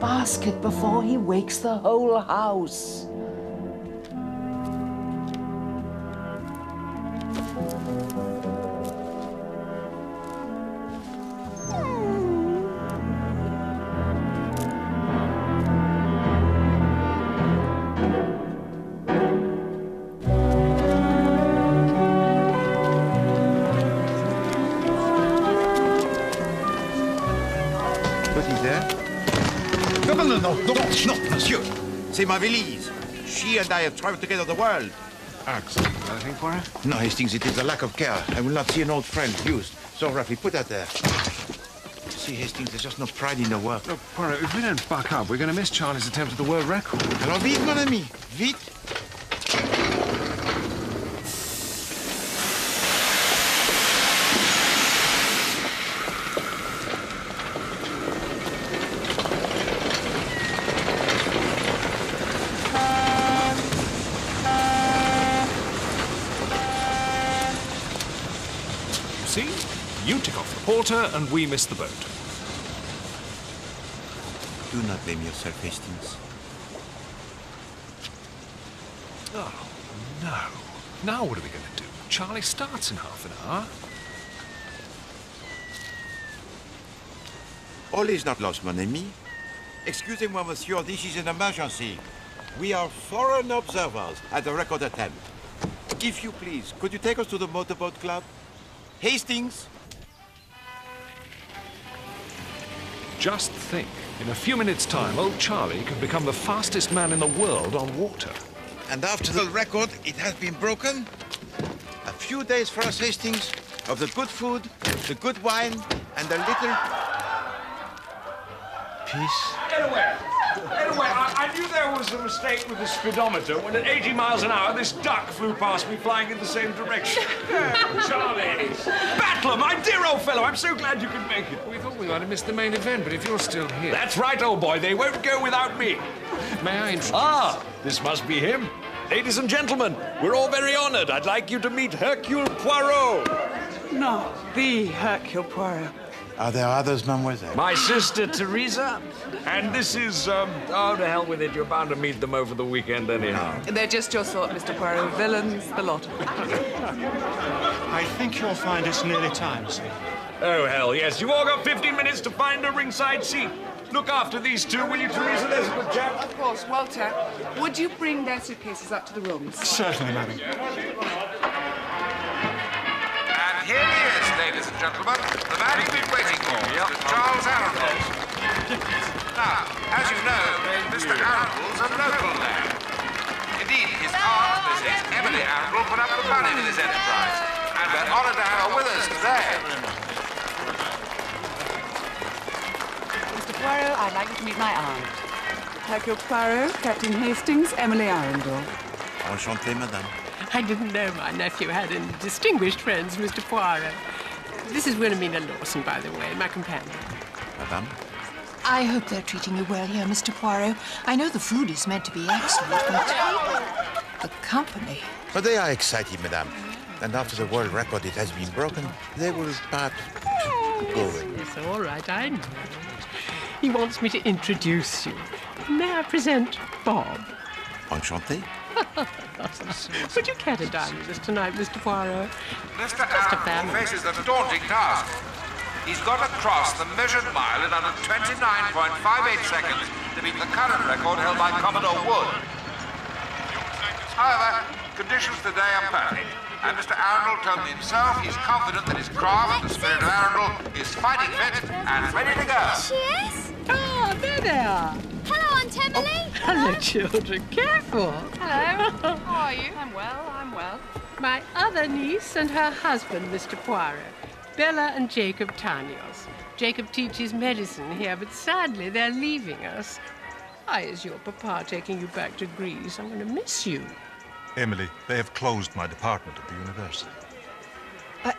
basket before he wakes the whole house. No, monsieur. C'est ma valise. She and I have traveled together the world. Excellent. Anything for her? No, Hastings, it is a lack of care. I will not see an old friend used so roughly. Put that there. See, Hastings, there's just no pride in the work. Look, Poirot, if we don't buck up, we're going to miss Charlie's attempt at the world record. Alors vite, mon ami. Vite. See? You tick off the porter and we miss the boat. Do not blame yourself, Hastings. Oh, no. Now what are we going to do? Charlie starts in half an hour. All is not lost, mon ami. Excusez-moi, monsieur, this is an emergency. We are foreign observers at the record attempt. If you please, could you take us to the motorboat club? Hastings? Just think, in a few minutes' time, old Charlie could become the fastest man in the world on water. And after the record, it has been broken. A few days for us, Hastings, of the good food, the good wine, and a little peace. Get away! Get away! I knew there was a mistake with the speedometer when at 80 miles an hour this duck flew past me flying in the same direction. Charlie! Battler, my dear old fellow, I'm so glad you could make it. We thought we might have missed the main event, but if you're still here... That's right, old boy. They won't go without me. May I introduce... Ah, this must be him. Ladies and gentlemen, we're all very honored. I'd like you to meet Hercule Poirot. No, the Hercule Poirot. Are there others, mademoiselle? My sister, Teresa. And this is, oh, to hell with it. You're bound to meet them over the weekend anyhow. They're just your sort, Mr. Poirot. Villains, the lot of them. I think you'll find it's nearly time, sir. Oh, hell, yes. You've all got 15 minutes to find a ringside seat. Look after these two, will you, Teresa? There's a good chap. Of course. Walter, would you bring their suitcases up to the rooms? Certainly, madam. And here he is, ladies and gentlemen, the man you've been waiting for, Mr. Charles Arundell. Now, as you know, Mr. Arundel's a local lad. Indeed, his aunt, Miss Emily Arundell, put up the money for this enterprise, and we're honored to have her with us today. Mr. Poirot, I'd like you to meet my aunt. Hercule Poirot, Captain Hastings, Emily Arundell. Enchanté, madame. I didn't know my nephew had any distinguished friends, Mr. Poirot. This is Wilhelmina Lawson, by the way, my companion. Madame? I hope they're treating you well here, Mr. Poirot. I know the food is meant to be excellent, but the company... But they are excited, madame. And after the world record it has been broken, they will perhaps go away. Yes, all right, I know. He wants me to introduce you. May I present Bob? Enchanté. Would you care to dine with us tonight, Mr. Poirot? Mr. Arundell faces a daunting task. He's got to cross the measured mile in under 29.58 seconds to beat the current record held by Commodore Wood. However, conditions today are perfect, and Mr. Arundell told me himself he's confident that his craft, the spirit of Arundell, is fighting fit and ready to go. She is? Oh, there they are. Hello, Aunt Emily. Hello, children. Careful. Hello. How are you? I'm well. My other niece and her husband, Mr. Poirot. Bella and Jacob Tanios. Jacob teaches medicine here, but sadly they're leaving us. Why is your papa taking you back to Greece? I'm going to miss you. Emily, they have closed my department at the university.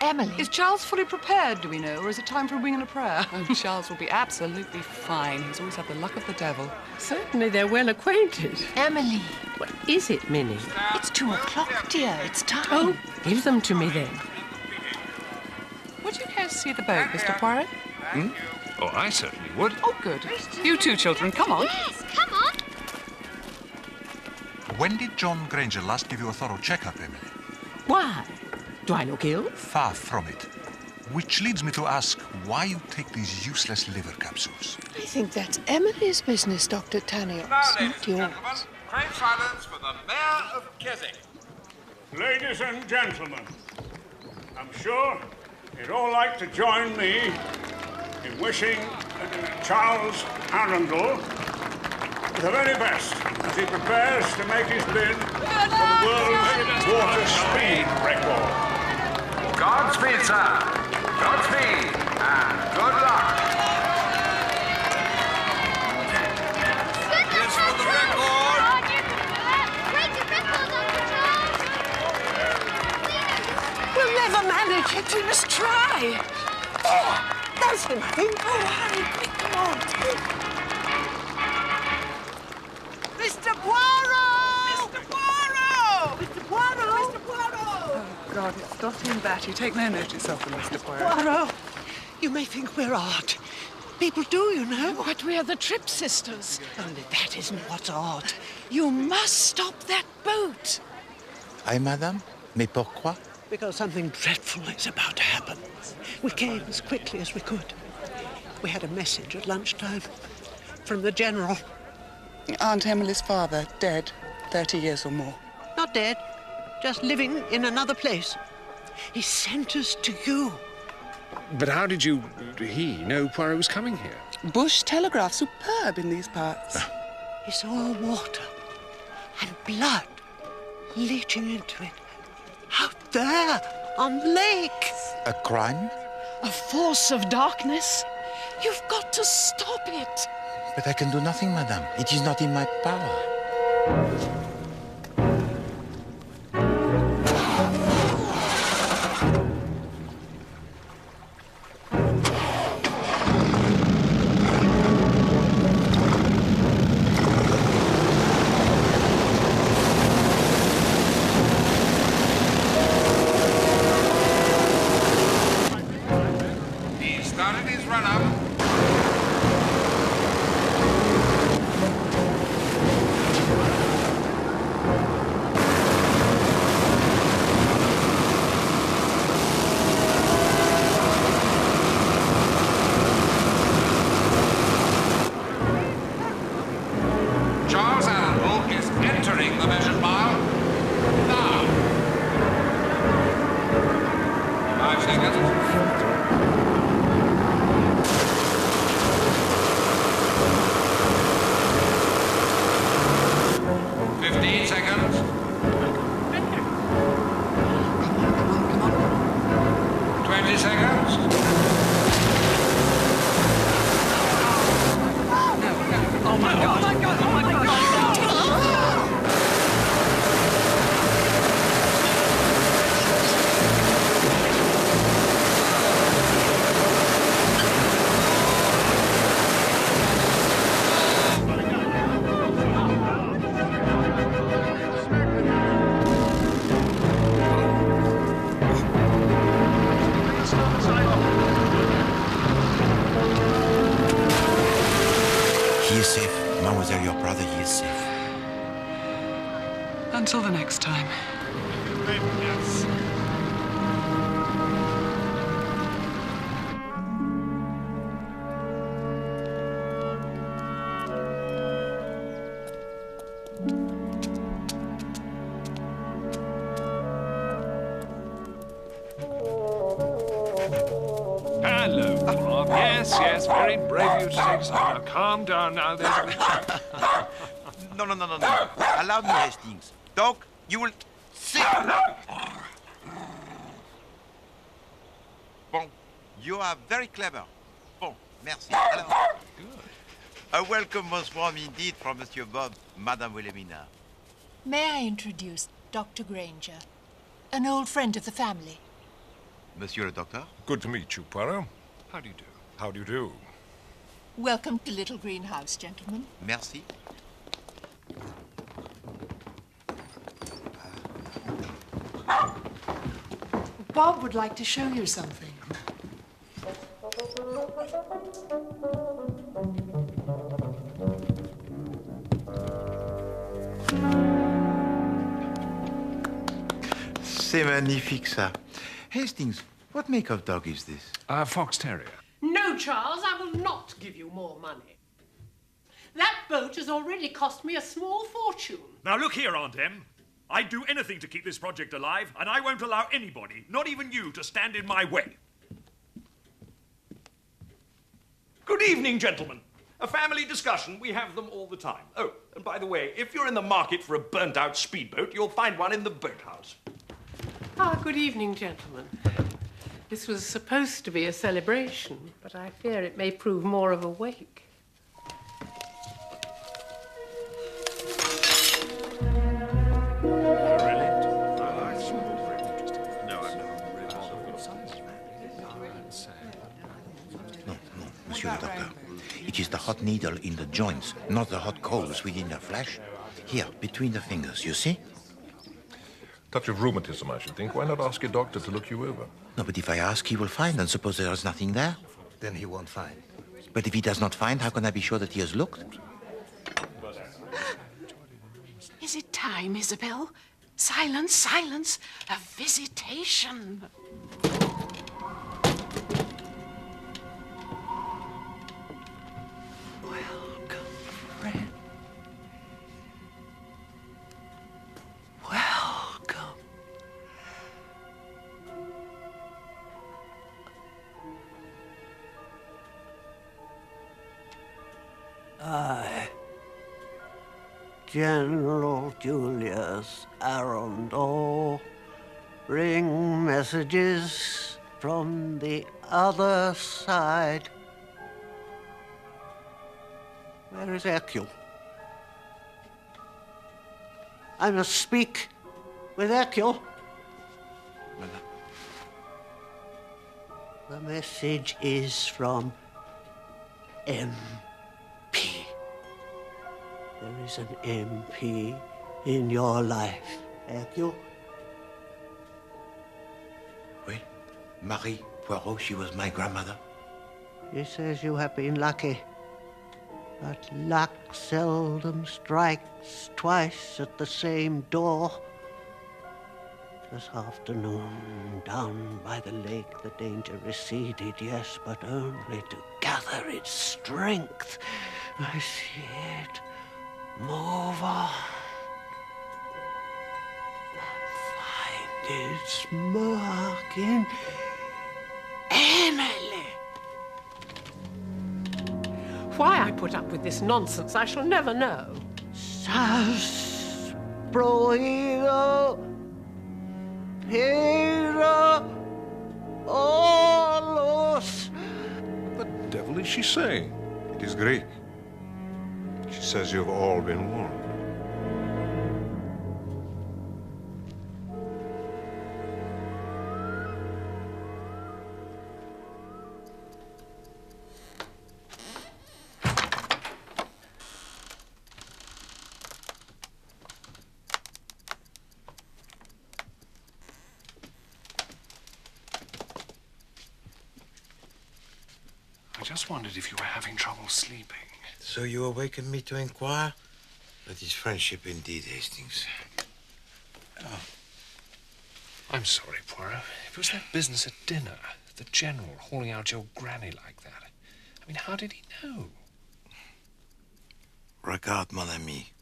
Emily. Is Charles fully prepared, do we know, or is it time for a wing and a prayer? Oh, Charles will be absolutely fine. He's always had the luck of the devil. Certainly they're well acquainted. Emily. What is it, Minnie? It's 2 o'clock, dear. It's time. Oh, give them to me then. Would you care to see the boat, Mr. Poirot? Oh, I certainly would. Oh, good. You two children, come on. Yes, come on. When did John Granger last give you a thorough checkup, Emily? Why? Do I look ill? Far from it. Which leads me to ask why you take these useless liver capsules. I think that's Emily's business, Dr. Tanios, Now, ladies not and yours. gentlemen, crave silence for the Mayor of Keswick. Ladies and gentlemen, I'm sure you'd all like to join me in wishing Charles Arundell the very best as he prepares to make his bid for the world's water speed record. Godspeed, sir. Godspeed, and good luck. Yes, for the record. Break the record, Uncle Charles. We'll never manage it. We must try. Oh, that's him, I think. Oh, hurry, quick, come on. Mr. Poirot! Mr. Poirot! Mr. Poirot! Mr. Poirot! Oh, God, it's Dotty and Batty. Take no notice of them, Mr. Poirot. Poirot, you may think we're odd. People do, you know. But we're the Trip Sisters. Only that isn't what's odd. You must stop that boat. Aye, madame? Mais pourquoi? Because something dreadful is about to happen. We came as quickly as we could. We had a message at lunchtime from the General. Aunt Emily's father, dead, 30 years or more. Not dead, just living in another place. He sent us to you. But how did he know Poirot was coming here? Bush telegraph, superb in these parts. He saw water and blood leaching into it. Out there, on the lake. A crime? A force of darkness. You've got to stop it. But I can do nothing, madame. It is not in my power. He started his run-up. Charles Arundell is entering the measured mile. Now. 5 seconds. 15 seconds. 20 seconds. Oh, my God. Oh, my God. Oh, my God. He is safe. Mademoiselle, your brother, he is safe. Until the next time. Hello, Bob. Yes, very brave of you to take us on. Now, calm down now. There's No. Allow me, Hastings. Doc, you will sit. Bon, you are very clever. Bon, merci. Alors, a welcome most warm indeed from Monsieur Bob, Madame Wilhelmina. May I introduce Dr. Granger, an old friend of the family? Monsieur le Docteur? good to meet you, Poirot. How do you do? How do you do? Welcome to Little Greenhouse, gentlemen. Merci. Bob would like to show you something. C'est magnifique, ça. Hastings, what make of dog is this? Fox Terrier. No, Charles, I will not give you more money. That boat has already cost me a small fortune. Now look here, Aunt Em. I'd do anything to keep this project alive, and I won't allow anybody, not even you, to stand in my way. Good evening, gentlemen. A family discussion, we have them all the time. Oh, and by the way, if you're in the market for a burnt-out speedboat, you'll find one in the boathouse. Good evening, gentlemen. This was supposed to be a celebration, but I fear it may prove more of a wake. Monsieur le Doctor, it is the hot needle in the joints, not the hot coals within the flesh. Here, between the fingers, you see? Touch of rheumatism, I should think. Why not ask your doctor to look you over? No, but if I ask, he will find, and suppose there is nothing there? Then he won't find. But if he does not find, how can I be sure that he has looked? Is it time, Isabel? Silence, silence. A visitation. Welcome, friend. Welcome. I, General Julius Arundell, bring messages from the other side. Where is Hercule? I must speak with Hercule. The message is from MP. There is an MP in your life, Hercule. Oui, Marie Poirot, she was my grandmother. He says you have been lucky, but luck seldom strikes twice at the same door. This afternoon, down by the lake, the danger receded, yes, but only to gather its strength. I see it move on. Find its mark in Emily. Why I put up with this nonsense, I shall never know. Prohido. Hero Olos. What the devil is she saying? It is Greek. She says you've all been warned. I just wondered if you were having trouble sleeping. So you awakened me to inquire? That is friendship indeed, Hastings. Oh. I'm sorry, Poirot. It was that business at dinner. The General hauling out your granny like that. I mean, how did he know? Regarde, mon ami.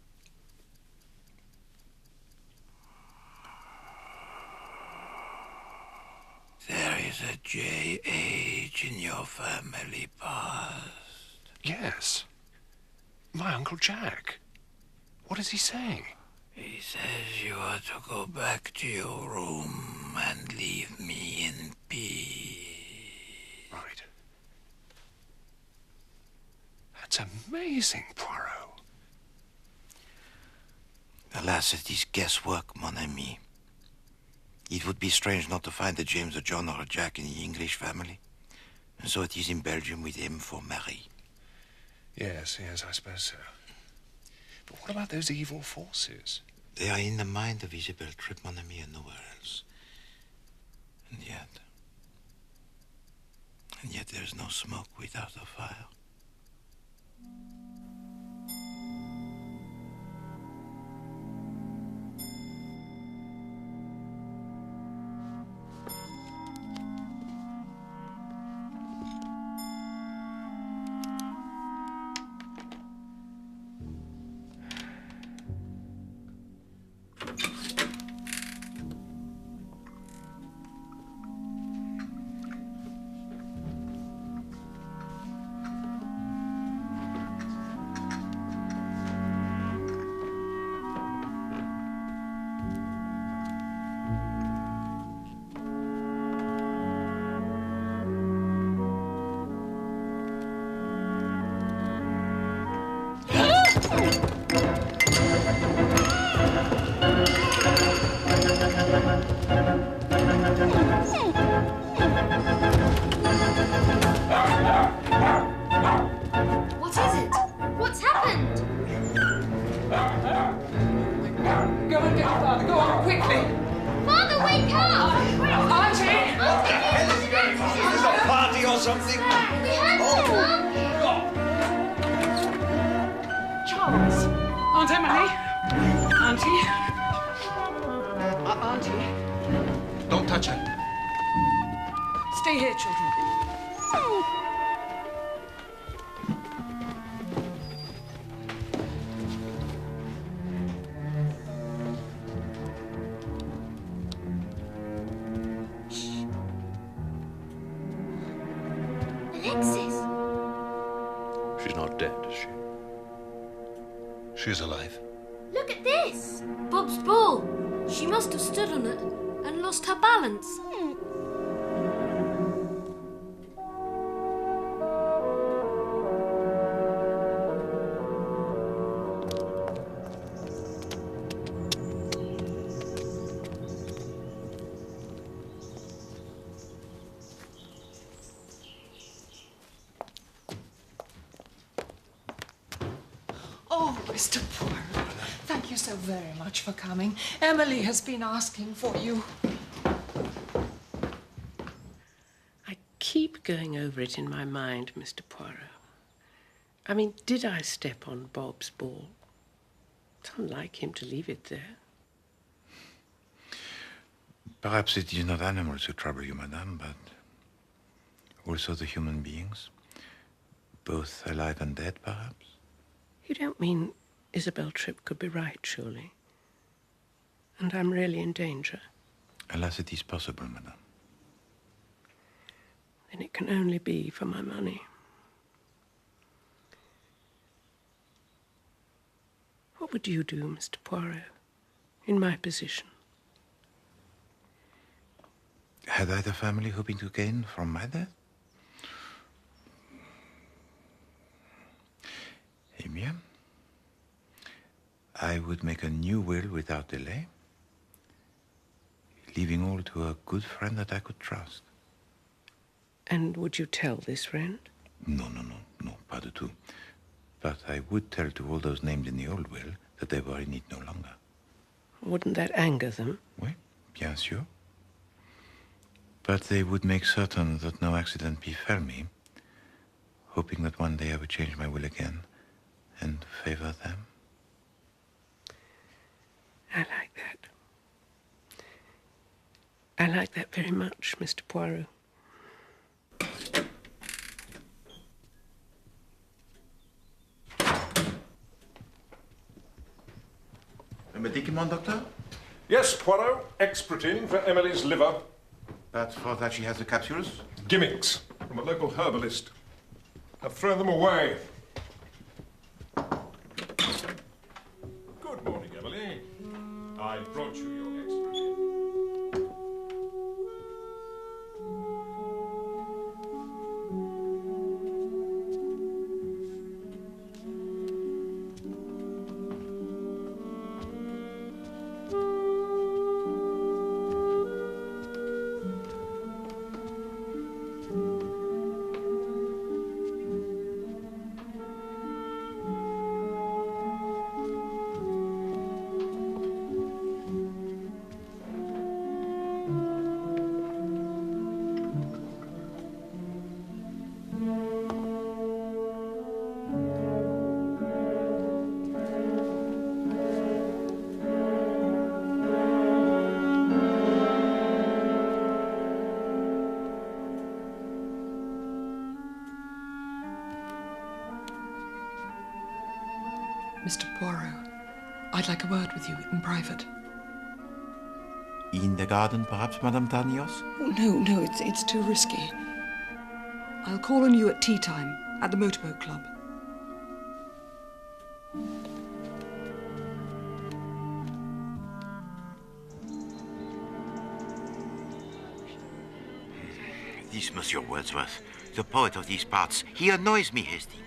There is a J.H. in your family past. Yes. My Uncle Jack. What is he saying? He says you are to go back to your room and leave me in peace. Right. That's amazing, Poirot. Alas, it is guesswork, mon ami. It would be strange not to find a James, a John, or a Jack in the English family. And so it is in Belgium with him for Marie. Yes, I suppose so. But what about those evil forces? They are in the mind of Isabelle Tripp, mon ami, and nowhere else. And yet there is no smoke without a fire. Father, go on, quickly. Father, wake up! Auntie! Is this a party or something? We had to, Mum. Charles. Aunt Emily. Auntie. Auntie. Don't touch her. Stay here, children. Alexis. She's not dead, is she? She's alive. Look at this. Bob's ball. She must have stood on it and lost her balance. Oh, Mr. Poirot, thank you so very much for coming. Emily has been asking for you. I keep going over it in my mind, Mr. Poirot. I mean, did I step on Bob's ball? It's unlike him to leave it there. Perhaps it is not animals who trouble you, madame, but also the human beings. Both alive and dead, perhaps? You don't mean Isabel Tripp could be right, surely? And I'm really in danger? Alas, it is possible, madame. Then it can only be for my money. What would you do, Mr. Poirot, in my position? Had I the family hoping to gain from my death? Eh bien, I would make a new will without delay, leaving all to a good friend that I could trust. And would you tell this friend? No, pas du tout. But I would tell to all those named in the old will that they were in it no longer. Wouldn't that anger them? Oui, bien sûr. But they would make certain that no accident befell me, hoping that one day I would change my will again and favor them. I like that. I like that very much, Mr. Poirot. A medicament, doctor? Yes, Poirot. Exprotin for Emily's liver. But for that she has the capsules? Gimmicks from a local herbalist. I've thrown them away. Good morning, Emily. I brought you your exprotin. Mr. Poirot, I'd like a word with you in private. In the garden, perhaps, Madame Tarnios? Oh, no, it's too risky. I'll call on you at tea time at the motorboat club. This Monsieur Wordsworth, the poet of these parts, he annoys me, Hastings.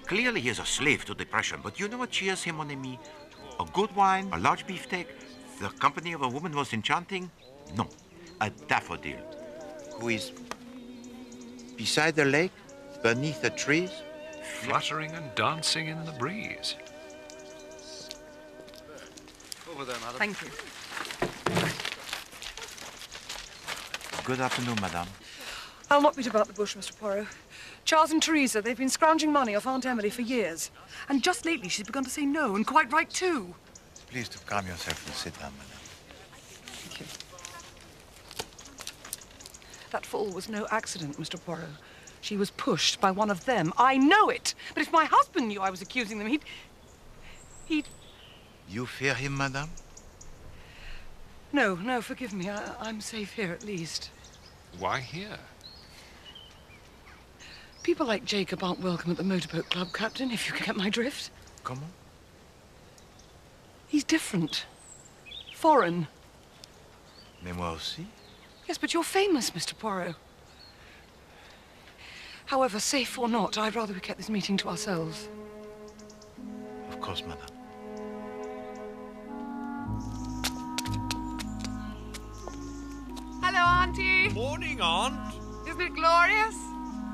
Clearly he is a slave to depression, but you know what cheers him, mon ami? A good wine, a large beefsteak, the company of a woman most enchanting? No, a daffodil, who is beside the lake, beneath the trees, fluttering and dancing in the breeze. Over there, madam. Thank you. Good afternoon, madame. I'll not beat about the bush, Mr. Poirot. Charles and Teresa, they've been scrounging money off Aunt Emily for years. And just lately, she's begun to say no, and quite right, too. Please to calm yourself and sit down, madame. Thank you. That fall was no accident, Mr. Poirot. She was pushed by one of them. I know it. But if my husband knew I was accusing them, he'd... You fear him, madame? No, forgive me. I'm safe here, at least. Why here? People like Jacob aren't welcome at the motorboat club, Captain, if you get my drift. Comment? He's different. Foreign. Mais moi aussi? Yes, but you're famous, Mr. Poirot. However, safe or not, I'd rather we kept this meeting to ourselves. Of course, madame. Hello, Auntie. Morning, Aunt. Isn't it glorious?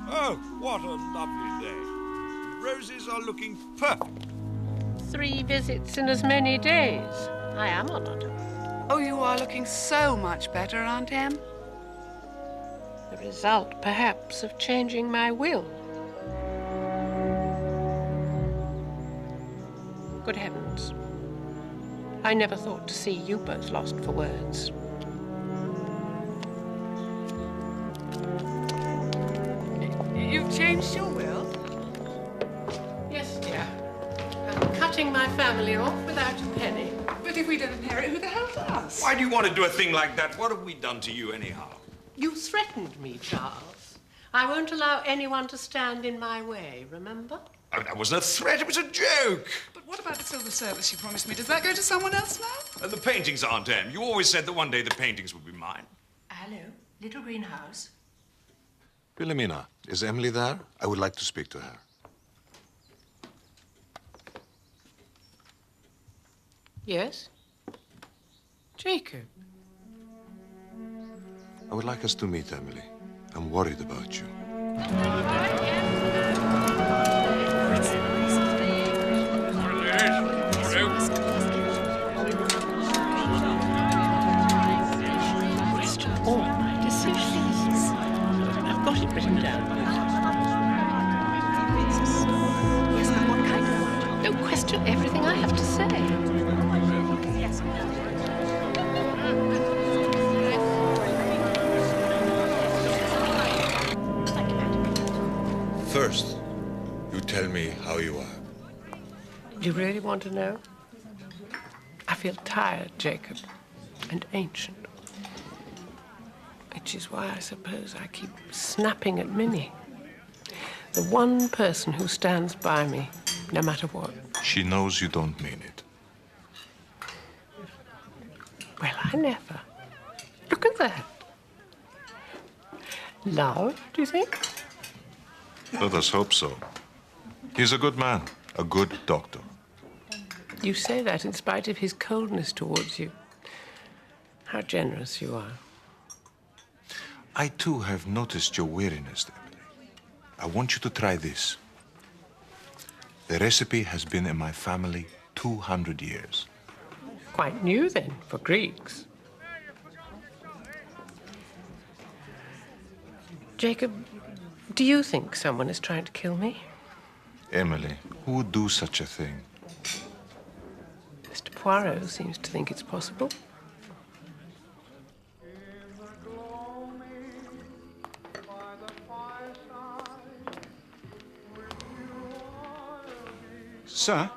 Oh, what a lovely day. Roses are looking perfect. 3 visits in as many days. I am honoured. Oh, you are looking so much better, Aunt Em. The result, perhaps, of changing my will. Good heavens. I never thought to see you both lost for words. You've changed your will? Yes, dear. I'm cutting my family off without a penny. But if we don't inherit, who the hell does? Why do you want to do a thing like that? What have we done to you, anyhow? You threatened me, Charles. I won't allow anyone to stand in my way, remember? Oh, that wasn't a threat, it was a joke. But what about the silver service you promised me? Does that go to someone else now? And the paintings, Aunt Em. You always said that one day the paintings would be mine. Hello, little greenhouse. Wilhelmina, is Emily there? I would like to speak to her. Yes? Jacob. I would like us to meet, Emily. I'm worried about you. Question all my decisions. I've got it written down. Yes, but what kind of one? Don't question everything I have to say. Yes. First, you tell me how you are. You really want to know? I feel tired, Jacob, and ancient. Which is why I suppose I keep snapping at Minnie. The one person who stands by me, no matter what. She knows you don't mean it. Well, I never. Look at that. Love, do you think? Let us hope so. He's a good man, a good doctor. You say that in spite of his coldness towards you. How generous you are. I, too, have noticed your weariness, Emily. I want you to try this. The recipe has been in my family 200 years. Quite new, then, for Greeks. Jacob, do you think someone is trying to kill me? Emily, who would do such a thing? Mr. Poirot seems to think it's possible. Sir?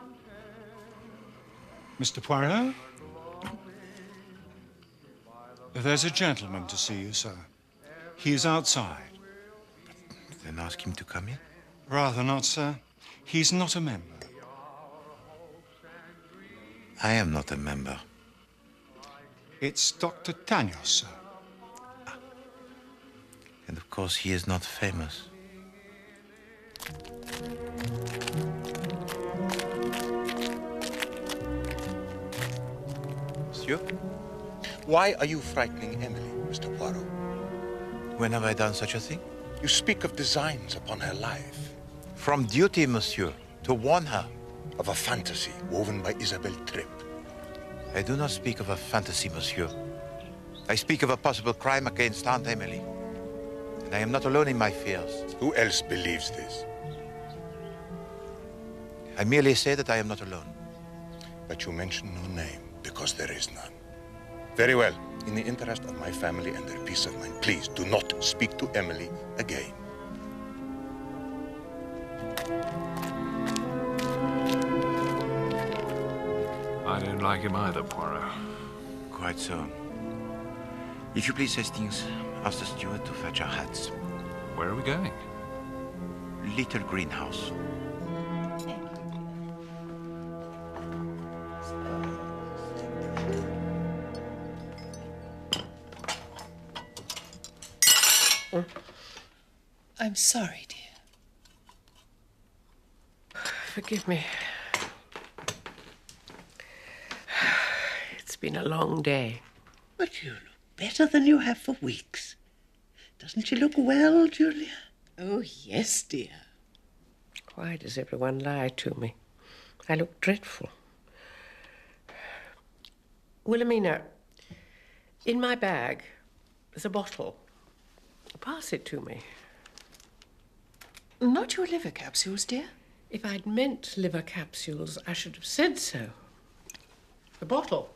Mr. Poirot? There's a gentleman to see you, sir. He is outside. Then ask him to come in. Rather not, sir. He's not a member. I am not a member. It's Dr. Tanios, sir. And of course he is not famous. Monsieur? Why are you frightening Emily, Mr. Poirot? When have I done such a thing? You speak of designs upon her life. From duty, monsieur, to warn her. Of a fantasy woven by Isabel Tripp. I I do not speak of a fantasy, monsieur. I speak of a possible crime against Aunt Emily. And I am not alone in my fears. Who else believes this? I merely say that I am not alone. But you mention no name, because there is none. Very well. In the interest of my family and their peace of mind, please do not speak to Emily again. I don't like him either, Poirot. Quite so. If you please, Hastings, ask the steward to fetch our hats. Where are we going? Little greenhouse. I'm sorry, dear. Forgive me. It's been a long day. But you look better than you have for weeks. Doesn't she look well, Julia? Oh, yes, dear. Why does everyone lie to me? I look dreadful. Wilhelmina, in my bag, there's a bottle. Pass it to me. Not your liver capsules, dear. If I'd meant liver capsules, I should have said so. The bottle.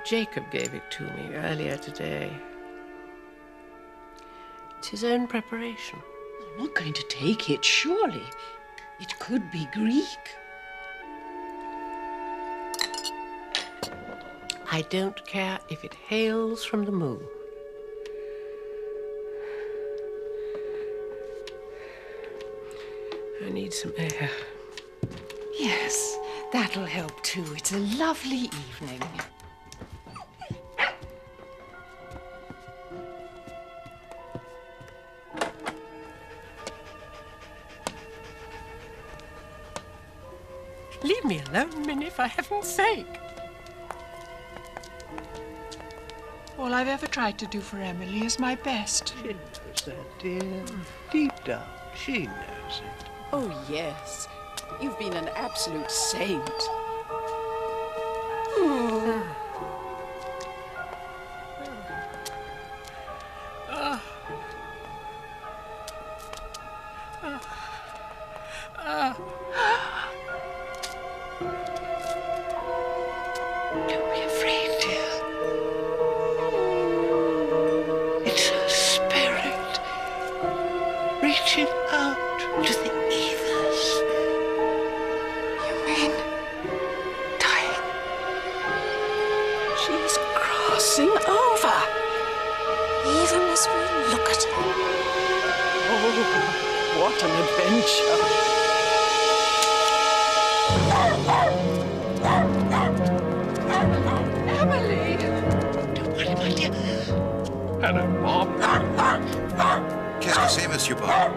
Jacob gave it to me earlier today. It's his own preparation. I'm not going to take it, surely. It could be Greek. I don't care if it hails from the moon. I need some air. Yes, that'll help too. It's a lovely evening. Leave me alone, Minnie, for heaven's sake. All I've ever tried to do for Emily is my best. She knows that, dear. Deep down, she knows it. Oh, yes. You've been an absolute saint. Don't be afraid, dear. It's her spirit reaching out to the ethers. You mean dying? She's crossing over. Even as we look at her. Oh, what an adventure. Emily! Don't worry, my dear. Hello, Bob. Qu'est-ce que c'est, Monsieur Bob?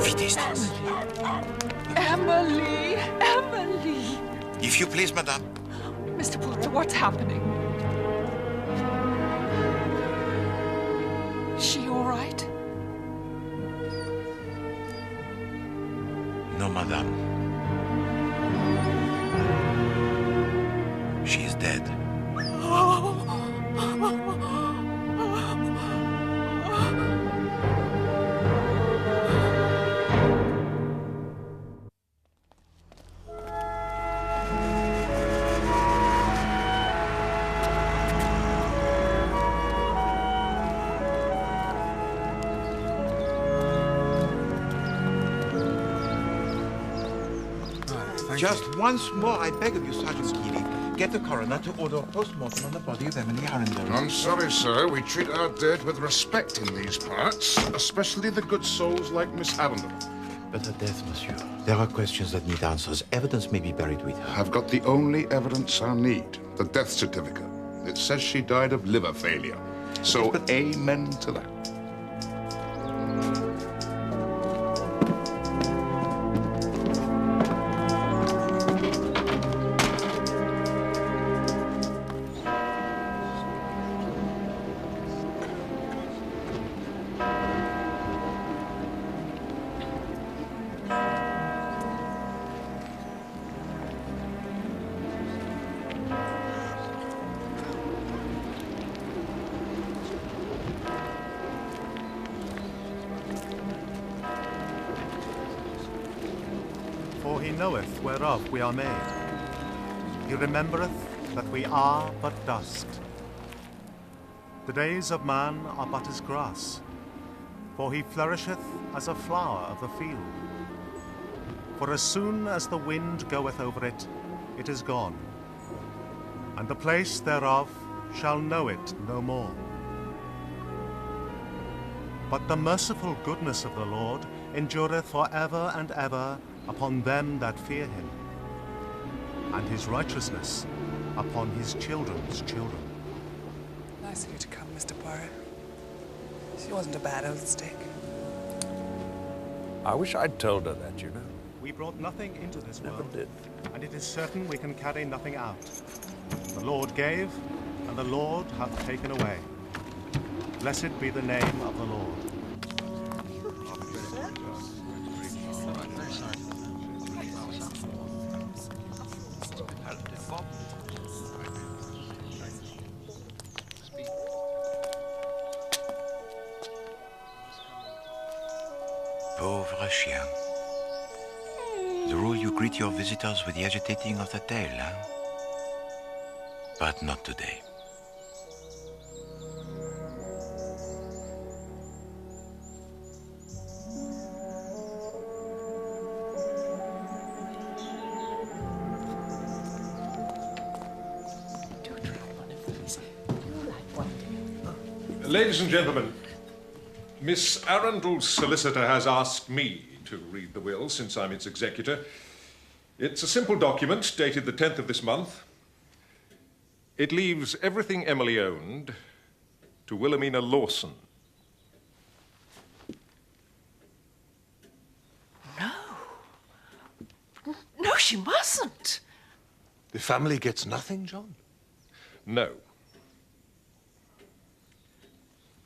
Vite, Hastings. Emily! Emily! If you please, madame. Mr. Poirot, what's happening? Is she all right? No, madame. She is dead. Just once more, I beg of you, Sergeant Keeley, get the coroner to order a post-mortem on the body of Emily Arundell. I'm sorry, sir. We treat our dead with respect in these parts, especially the good souls like Miss Arundell. But her death, monsieur, there are questions that need answers. Evidence may be buried with her. I've got the only evidence I need, the death certificate. It says she died of liver failure. So, amen to that. for he knoweth whereof we are made. He remembereth that we are but dust. The days of man are but as grass, for he flourisheth as a flower of the field. For as soon as the wind goeth over it, it is gone, and the place thereof shall know it no more. But the merciful goodness of the Lord endureth for ever and ever upon them that fear him, and his righteousness upon his children's children. Nice of you to come, Mr. Poirot. She wasn't a bad old stick. I wish I'd told her that, you know. We brought nothing into this Never world, did. and it is certain we can carry nothing out. The Lord gave, and the Lord hath taken away. Blessed be the name of the Lord. Pauvre chien. The rule you greet your visitors with the agitating of the tail, huh? But not today. Ladies and gentlemen, Miss Arundel's solicitor has asked me to read the will since I'm its executor. It's a simple document dated the 10th of this month. It leaves everything Emily owned to Wilhelmina Lawson. No, she mustn't. The family gets nothing, John? No.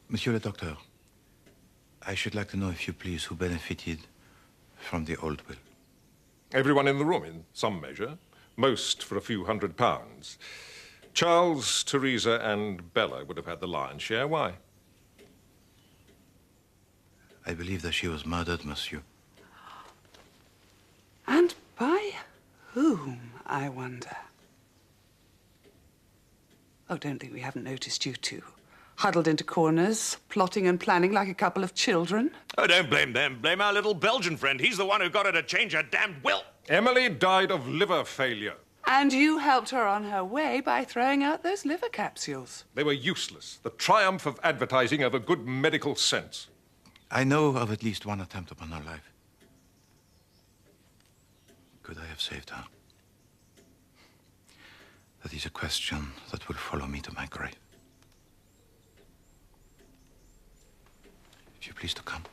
Monsieur le Docteur, I should like to know, if you please, who benefited from the old will. Everyone in the room, in some measure. Most for a few £100. Charles, Teresa, and Bella would have had the lion's share. Why? I believe that she was murdered, monsieur. And by whom, I wonder? Oh, don't think we haven't noticed you two. Huddled into corners, plotting and planning like a couple of children. Oh, don't blame them. Blame our little Belgian friend. He's the one who got her to change her damned will. Emily died of liver failure. And you helped her on her way by throwing out those liver capsules. They were useless. The triumph of advertising over good medical sense. I know of at least one attempt upon her life. Could I have saved her? That is a question that will follow me to my grave. If you please to come.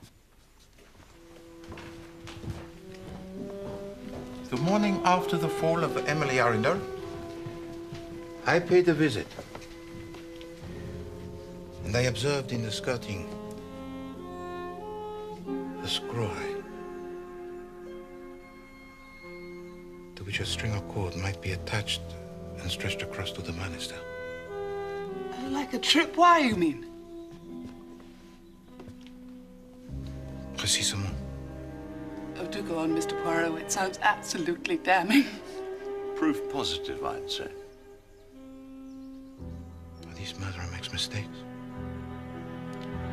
The morning after the fall of Emily Arundell, I paid a visit. And I observed in the skirting a screw eye to which a string of cord might be attached and stretched across to the banister. Like a tripwire, you mean? Précisément. Oh, do go on, Mr. Poirot. It sounds absolutely damning. Proof positive, I'd say. This murderer makes mistakes.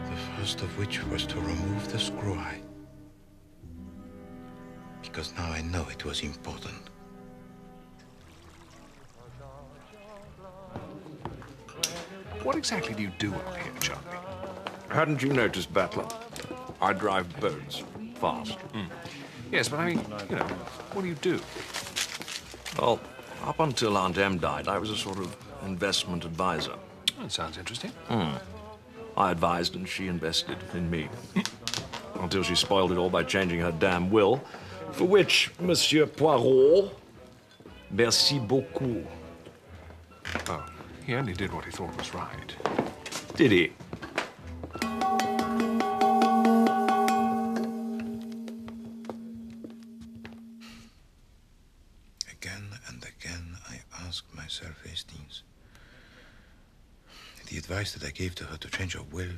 The first of which was to remove the screw eye. Because now I know it was important. What exactly do you do up here, Charlie? Hadn't you noticed, Battler? I drive boats. Fast. Yes, but I mean, you know, what do you do? Well, up until Aunt Em died, I was a sort of investment advisor. That sounds interesting. I advised and she invested in me. Until she spoiled it all by changing her damn will, for which, Monsieur Poirot, merci beaucoup. Oh, he only did what he thought was right. Did he? Again and again, I asked myself, Hastings, the advice that I gave to her to change her will,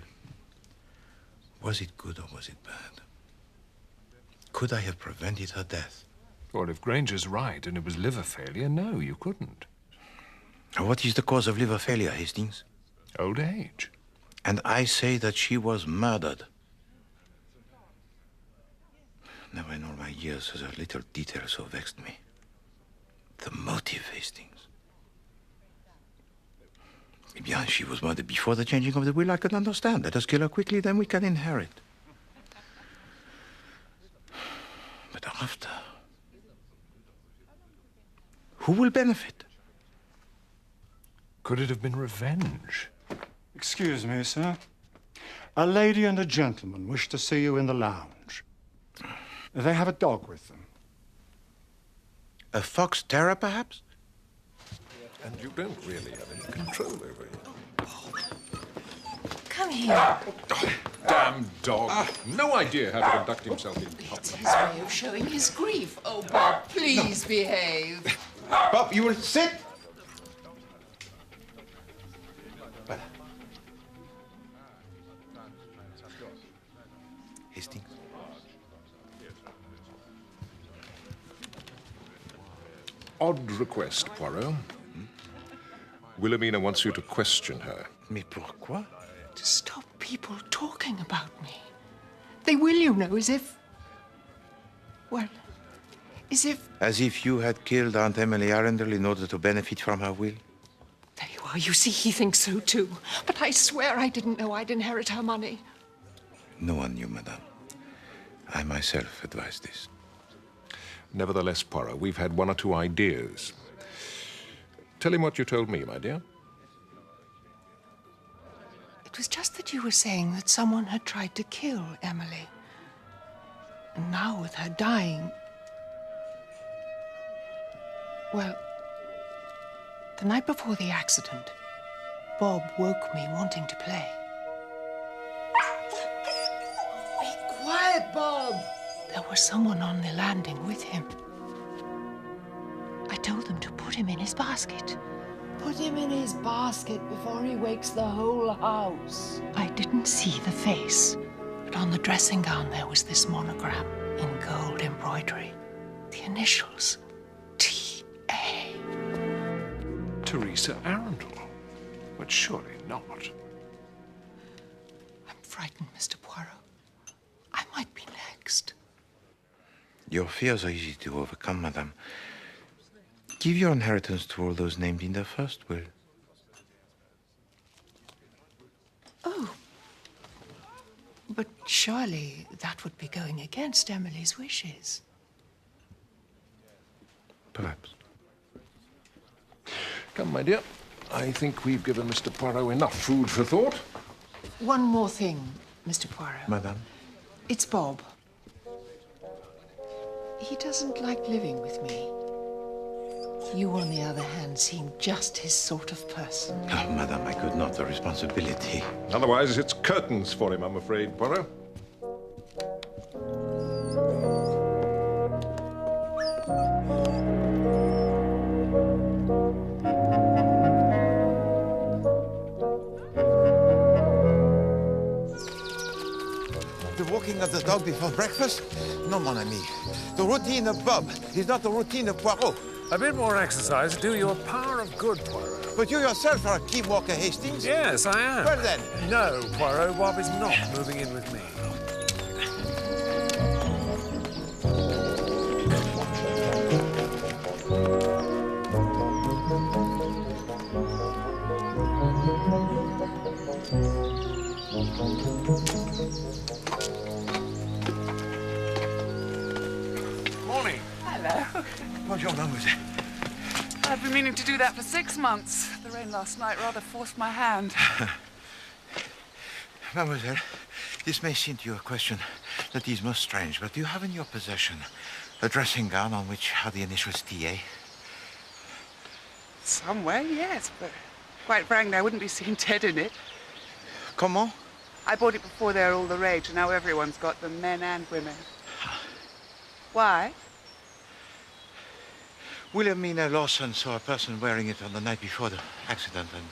was it good or was it bad? Could I have prevented her death? Well, if Granger's right and it was liver failure, no, you couldn't. What is the cause of liver failure, Hastings? Old age. And I say that she was murdered. Never in all my years has a little detail so vexed me. The motive, Hastings. Eh bien, she was murdered before the changing of the will, I can understand. Let us kill her quickly, then we can inherit. But after, who will benefit? Could it have been revenge? Excuse me, sir. A lady and a gentleman wish to see you in the lounge. They have a dog with them. A fox terrier, perhaps? And you don't really have any control over it. Come here. Damn dog. No idea how to conduct himself in It's public. his way of showing his grief. Oh, Bob, please behave. Bob, you will sit. Hastings. Odd request, Poirot. Wilhelmina wants you to question her. Mais pourquoi? To stop people talking about me. They will, you know, as if... Well, as if... As if you had killed Aunt Emily Arundell in order to benefit from her will? There you are. You see, he thinks so, too. But I swear I didn't know I'd inherit her money. No one knew, madame. I myself advised this. Nevertheless, Poirot, we've had one or two ideas. Tell him what you told me, my dear. It was just that you were saying that someone had tried to kill Emily. And now with her dying... Well, the night before the accident, Bob woke me wanting to play. Be quiet, Bob! There was someone on the landing with him. I told them to put him in his basket. Put him in his basket before he wakes the whole house. I didn't see the face, but on the dressing gown there was this monogram in gold embroidery. The initials, T.A. Teresa Arundell. But surely not. I'm frightened, Mr. Poirot. I might be next. Your fears are easy to overcome, madame. Give your inheritance to all those named in their first will. Oh. But surely that would be going against Emily's wishes. Perhaps. Come, my dear. I think we've given Mr. Poirot enough food for thought. One more thing, Mr. Poirot. Madame? It's Bob. He doesn't like living with me. You, on the other hand, seem just his sort of person. Oh, madame, I could not. The responsibility. Otherwise, it's curtains for him, I'm afraid, Poirot. The walking of the dog before breakfast? No, mon ami. The routine of Bob is not the routine of Poirot. A bit more exercise do you a power of good, Poirot. But you yourself are a keen walker, Hastings. Yes, I am. Well, then. No, Poirot, Bob is not moving in with me. Morning. Hello. Bonjour, mademoiselle. I've been meaning to do that for 6 months. The rain last night rather forced my hand. Mademoiselle, this may seem to you a question that is most strange, but do you have in your possession a dressing gown on which are the initials T.A.? Somewhere, yes, but quite frankly, I wouldn't be seen dead in it. Comment? I bought it before they were all the rage, and now everyone's got them, men and women. Why? Wilhelmina Lawson saw a person wearing it on the night before the accident, and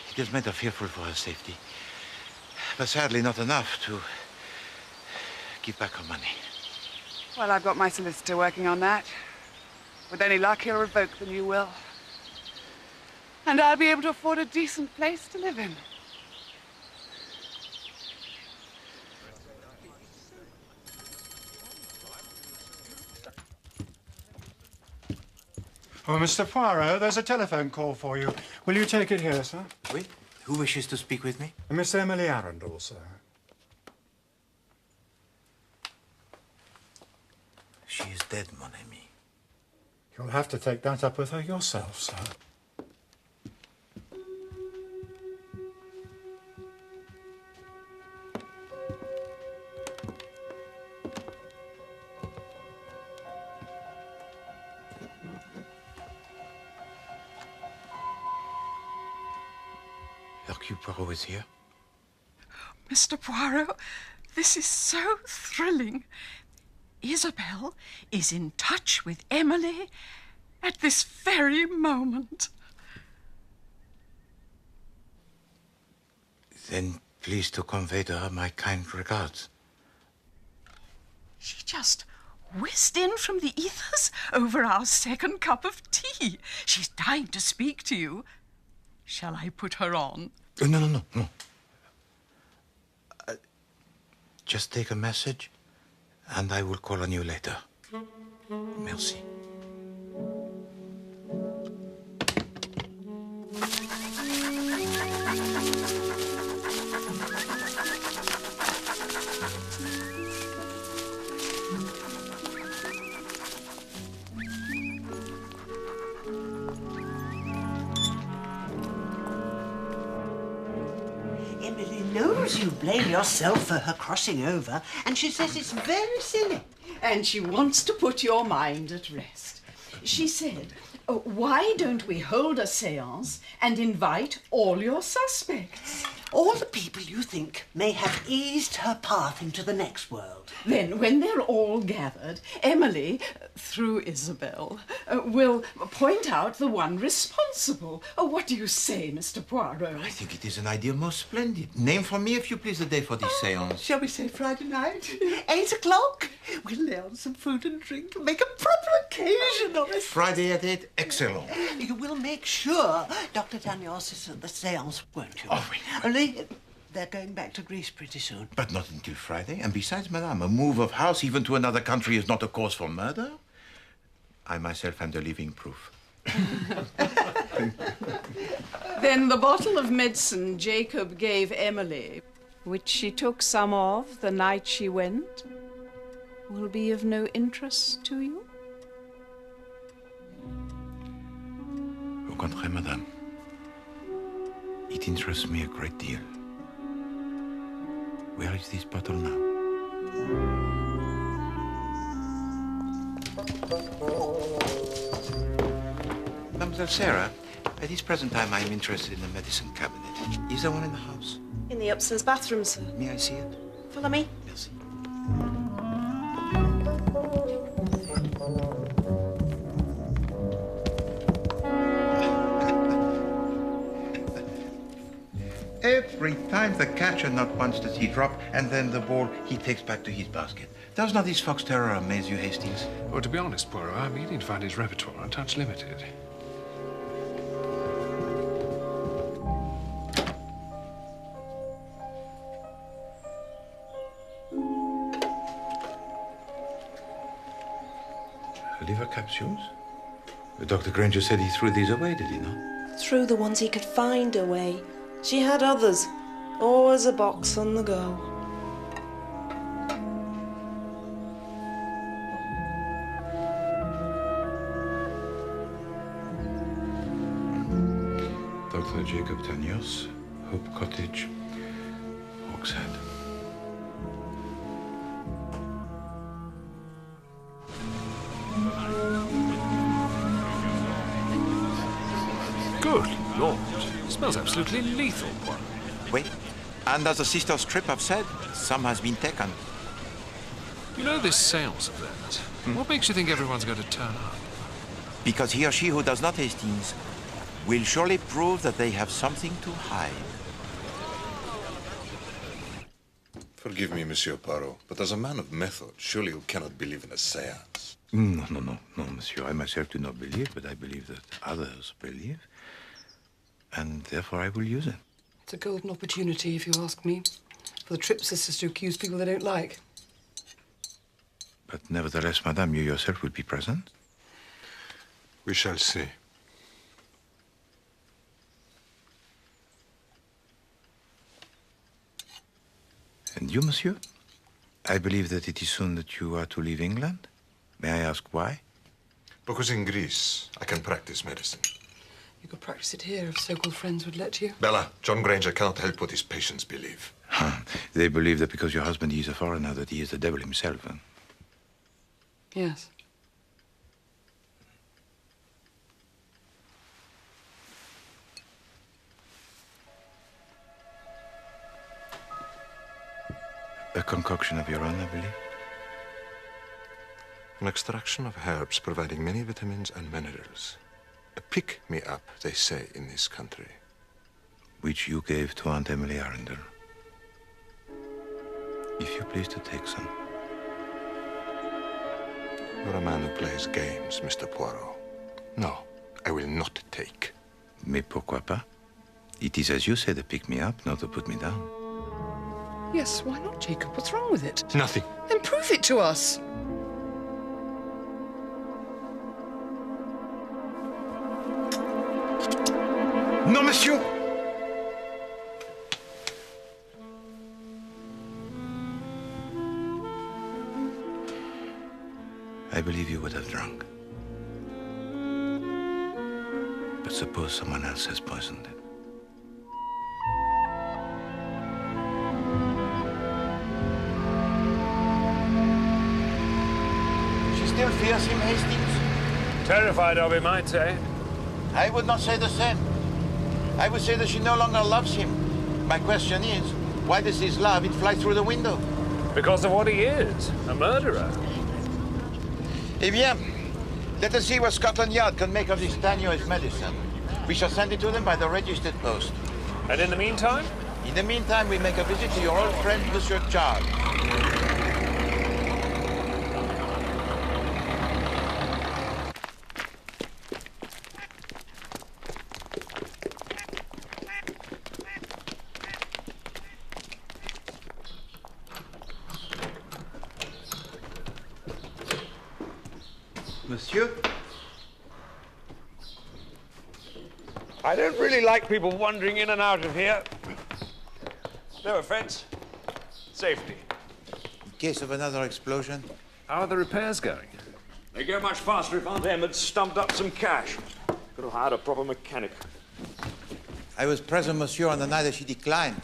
it has made her fearful for her safety. But sadly not enough to give back her money. Well, I've got my solicitor working on that. With any luck, he'll revoke the new will. And I'll be able to afford a decent place to live in. Oh, Mr. Poirot, there's a telephone call for you. Will you take it here, sir? Oui? Who wishes to speak with me? Miss Emily Arundell, sir. She is dead, mon ami. You'll have to take that up with her yourself, sir. Hercule Poirot is here? Mr. Poirot, this is so thrilling. Isabel is in touch with Emily at this very moment. Then please to convey to her my kind regards. She just whizzed in from the ethers over our second cup of tea. She's dying to speak to you. Shall I put her on? No. Just take a message, and I will call on you later. Merci. Emily knows you blame yourself for her crossing over, and she says it's very silly. And she wants to put your mind at rest. She said, why don't we hold a séance and invite all your suspects? All the people you think may have eased her path into the next world. Then, when they're all gathered, Emily, through Isabel, will point out the one responsible. What do you say, Mr. Poirot? I think it is an idea most splendid. Name for me, if you please, the day for this séance. Shall we say Friday night? 8 o'clock? We'll lay on some food and drink and make a proper occasion of it. Friday at 8, excellent. You will make sure Dr. Daniels is at the séance, won't you? Oh, oui. Only they're going back to Greece pretty soon. But not until Friday. And besides, madame, a move of house even to another country is not a cause for murder. I myself am the living proof. Then the bottle of medicine Jacob gave Emily, which she took some of the night she went, will be of no interest to you? Au contraire, madame. It interests me a great deal. Where is this bottle now? Mademoiselle Sarah, at this present time I am interested in the medicine cabinet. Is there one in the house? In the upstairs bathroom, sir. May I see it? Follow me. Merci. Every time the catcher not wants to see drop, and then the ball he takes back to his basket. Does not this fox terror amaze you, Hastings? Well, to be honest, Poirot, I'm beginning to find his repertoire a touch limited. Liver capsules? Dr. Granger said he threw these away, did he not? Threw the ones he could find away. She had others. Always a box on the go. Dr. Jacob Tanios, Hope Cottage, Hawkshead. Good Lord. It smells absolutely lethal, Poirot. Wait. And as the sisters Tripp have said, some has been taken. You know this séance of theirs? What makes you think everyone's going to turn up? Because he or she who does not, Hastings, will surely prove that they have something to hide. Forgive me, Monsieur Poirot, but as a man of method, surely you cannot believe in a séance. No, monsieur. I myself do not believe, but I believe that others believe. And therefore I will use it. It's a golden opportunity, if you ask me, for the Tripp sisters to accuse people they don't like. But nevertheless, madame, you yourself will be present. We shall see. And you, monsieur? I believe that it is soon that you are to leave England. May I ask why? Because in Greece, I can practice medicine. You could practice it here if so-called friends would let you. Bella, John Granger cannot help what his patients believe. They believe that because your husband is a foreigner, that he is the devil himself. Huh? Yes. A concoction of your own, I believe. An extraction of herbs providing many vitamins and minerals. A pick-me-up, they say in this country. Which you gave to Aunt Emily Arundell. If you please to take some. You're a man who plays games, Mr. Poirot. No, I will not take. Mais pourquoi pas? It is, as you say, to pick me up, not to put me down. Yes, why not, Jacob? What's wrong with it? Nothing. Then prove it to us. Non, monsieur! I believe you would have drunk. But suppose someone else has poisoned it. She still fears him, Hastings? Terrified of him, I'd say. I would not say the same. I would say that she no longer loves him. My question is, why does his love fly through the window? Because of what he is, a murderer. Eh bien, let us see what Scotland Yard can make of this Tanio's medicine. We shall send it to them by the registered post. And in the meantime? In the meantime, we make a visit to your old friend, Monsieur Charles. Monsieur? I don't really like people wandering in and out of here. No offense. Safety. In case of another explosion. How are the repairs going? They go much faster if Aunt Em had stumped up some cash. Could have hired a proper mechanic. I was present, monsieur, on the night that she declined.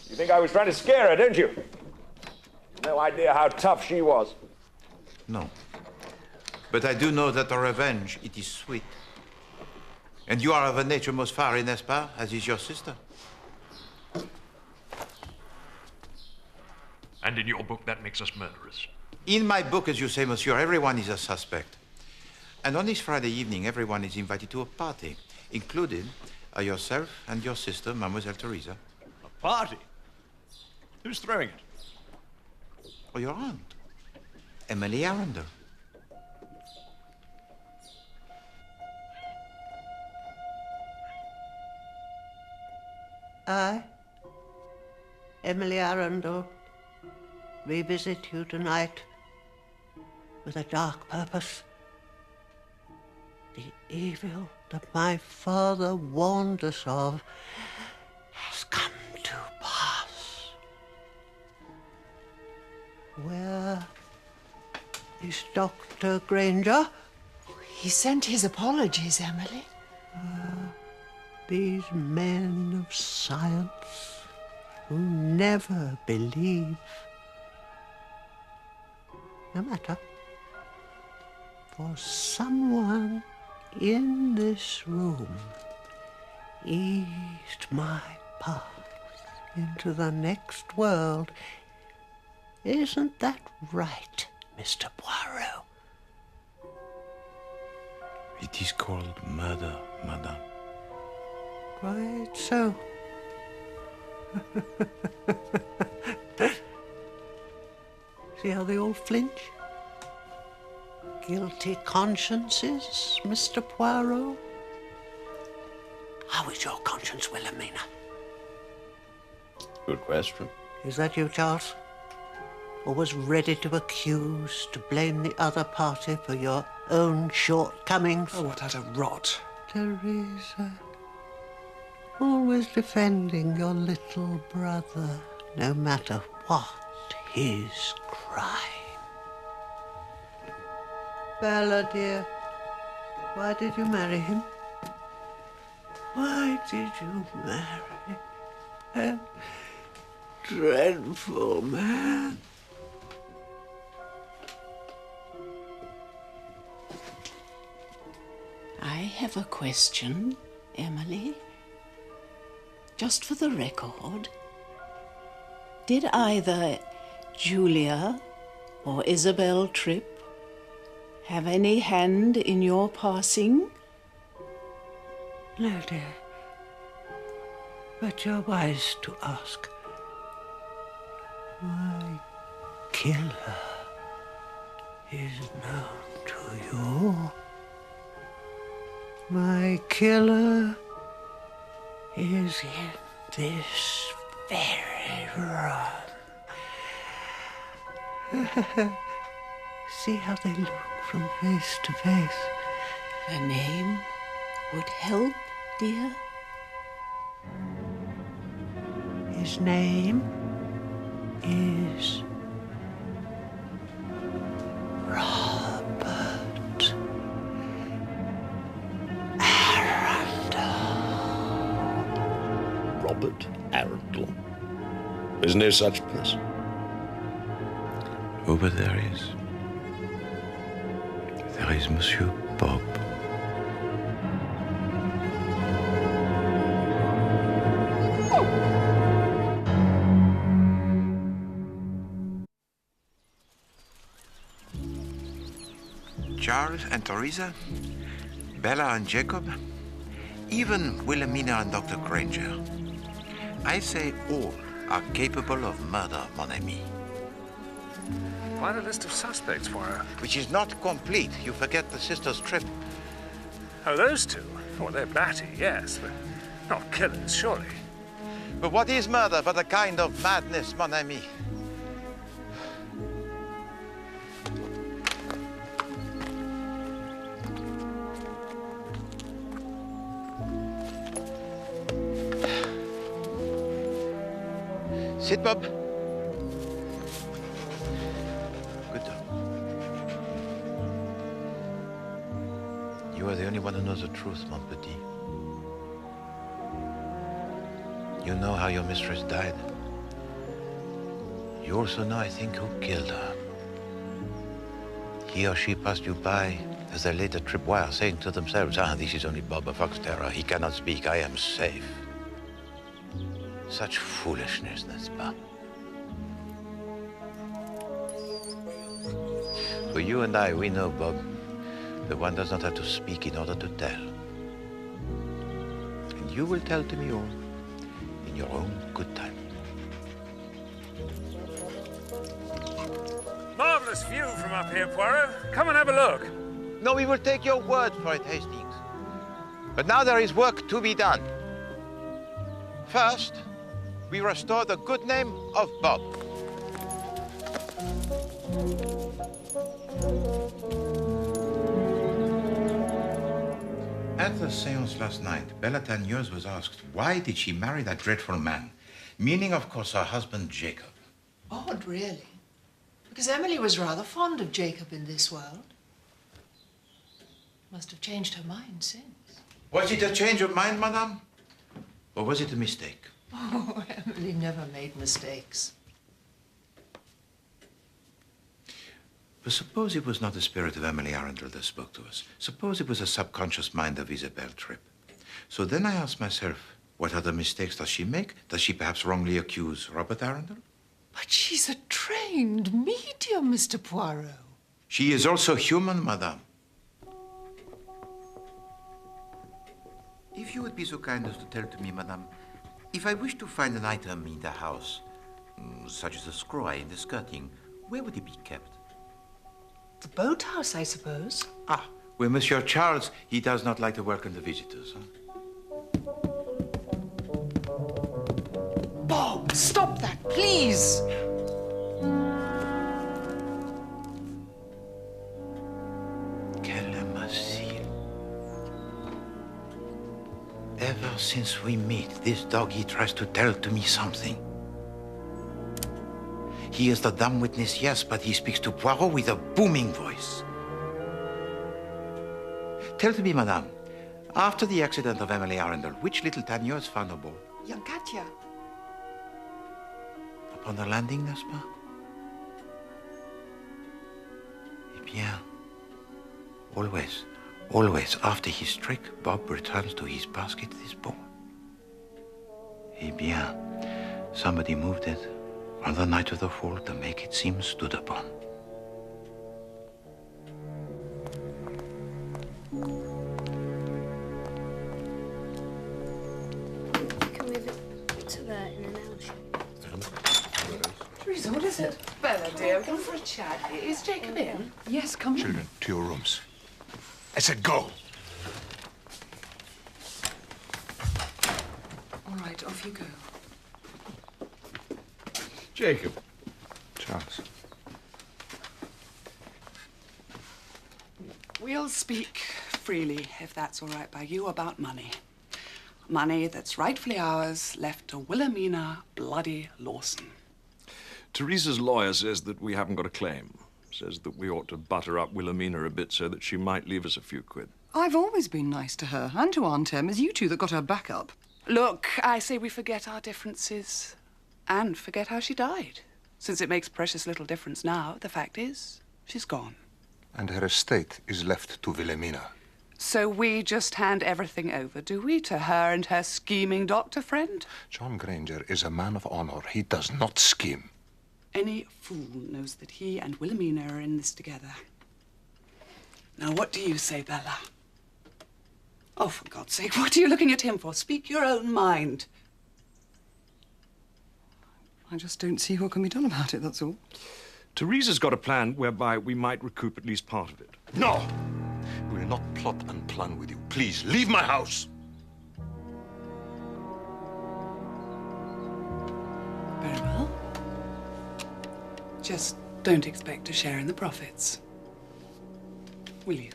You think I was trying to scare her, don't you? No idea how tough she was. No. But I do know that the revenge, it is sweet. And you are of a nature most fiery, n'est-ce pas, as is your sister. And in your book, that makes us murderers. In my book, as you say, monsieur, everyone is a suspect. And on this Friday evening, everyone is invited to a party, including yourself and your sister, Mademoiselle Teresa. A party? Who's throwing it? Oh, your aunt, Emily Arundell. I, Emily Arundell, revisit you tonight with a dark purpose. The evil that my father warned us of has come to pass. Where is Dr. Granger? He sent his apologies, Emily. These men of science who never believe. No matter. For someone in this room eased my path into the next world. Isn't that right, Mr. Poirot? It is called murder, madame. Quite so. See how they all flinch? Guilty consciences, Mr. Poirot? How is your conscience, Wilhelmina? Good question. Is that you, Charles? Always ready to accuse, to blame the other party for your own shortcomings? Oh, what utter rot. Teresa. Always defending your little brother, no matter what his crime. Bella, dear, why did you marry him? Why did you marry that dreadful man? I have a question, Emily. Just for the record, did either Julia or Isabel Tripp have any hand in your passing? No, dear. But you're wise to ask. My killer is known to you. My killer is in this very room. See how they look from face to face. A name would help, dear. His name is Robert Arundell. Robert Arundell? Isn't there such person? Oh, but there is. There is Monsieur Bob. Charles and Teresa, Bella and Jacob, even Wilhelmina and Dr. Granger. I say all are capable of murder, mon ami. Quite a list of suspects, Poirot. Which is not complete. You forget the sisters Tripp. Oh, those two? Oh, they're batty, yes, but not killers, surely. But what is murder but a kind of madness, mon ami? Sit, Bob. Good dog. You are the only one who knows the truth, mon petit. You know how your mistress died. You also know, I think, who killed her. He or she passed you by as they laid a tripwire, saying to themselves, "Ah, this is only Bob, a fox terror. He cannot speak. I am safe." Such foolishness, n'est-ce pas? For you and I, we know, Bob, that one does not have to speak in order to tell. And you will tell to me all in your own good time. Marvelous view from up here, Poirot. Come and have a look. No, we will take your word for it, Hastings. But now there is work to be done. First, we restore the good name of Bob. At the séance last night, Bella Tagneuse was asked why did she marry that dreadful man, meaning, of course, her husband, Jacob. Odd, really. Because Emily was rather fond of Jacob in this world. Must have changed her mind since. Was it a change of mind, madame? Or was it a mistake? Oh, Emily never made mistakes. But suppose it was not the spirit of Emily Arundell that spoke to us. Suppose it was a subconscious mind of Isabel Tripp. So then I ask myself, what other mistakes does she make? Does she perhaps wrongly accuse Robert Arundell? But she's a trained medium, Mr. Poirot. She is also human, madame. If you would be so kind as to tell to me, madame, If I wish to find an item in the house, such as a screw in the skirting, where would it be kept? The boathouse, I suppose. Ah, well, Monsieur Charles, he does not like to welcome the visitors. Huh? Bob, stop that, please! Quel imbécile. Ever since we meet, this doggy tries to tell to me something. He is the dumb witness, yes, but he speaks to Poirot with a booming voice. Tell to me, madame, after the accident of Emily Arundell, which little Tagneuse found her ball? Young Katya. Upon the landing, n'est-ce pas? Eh bien, always, after his trick, Bob returns to his basket this ball. Eh bien, somebody moved it on the night of the fall to make it seem stood upon. Can we move it to there in an L shape? Teresa, what is it? Bella, dear, we're going for a chat. Is Jacob in? Yes, come in. Children, to your rooms. I said go. All right, off you go. Jacob. Charles. We'll speak freely, if that's all right by you, about money. Money that's rightfully ours, left to Wilhelmina Bloody Lawson. Teresa's lawyer says that we haven't got a claim. Says that we ought to butter up Wilhelmina a bit so that she might leave us a few quid. I've always been nice to her, and to Aunt Em, as you two that got her back up. Look, I say we forget our differences and forget how she died. Since it makes precious little difference now, the fact is, she's gone. And her estate is left to Wilhelmina. So we just hand everything over, do we, to her and her scheming doctor friend? John Granger is a man of honor. He does not scheme. Any fool knows that he and Wilhelmina are in this together. Now, what do you say, Bella? Oh, for God's sake, what are you looking at him for? Speak your own mind. I just don't see what can be done about it, that's all. Teresa's got a plan whereby we might recoup at least part of it. No! We will not plot and plan with you. Please, leave my house! Very well. Just don't expect to share in the profits. Will you?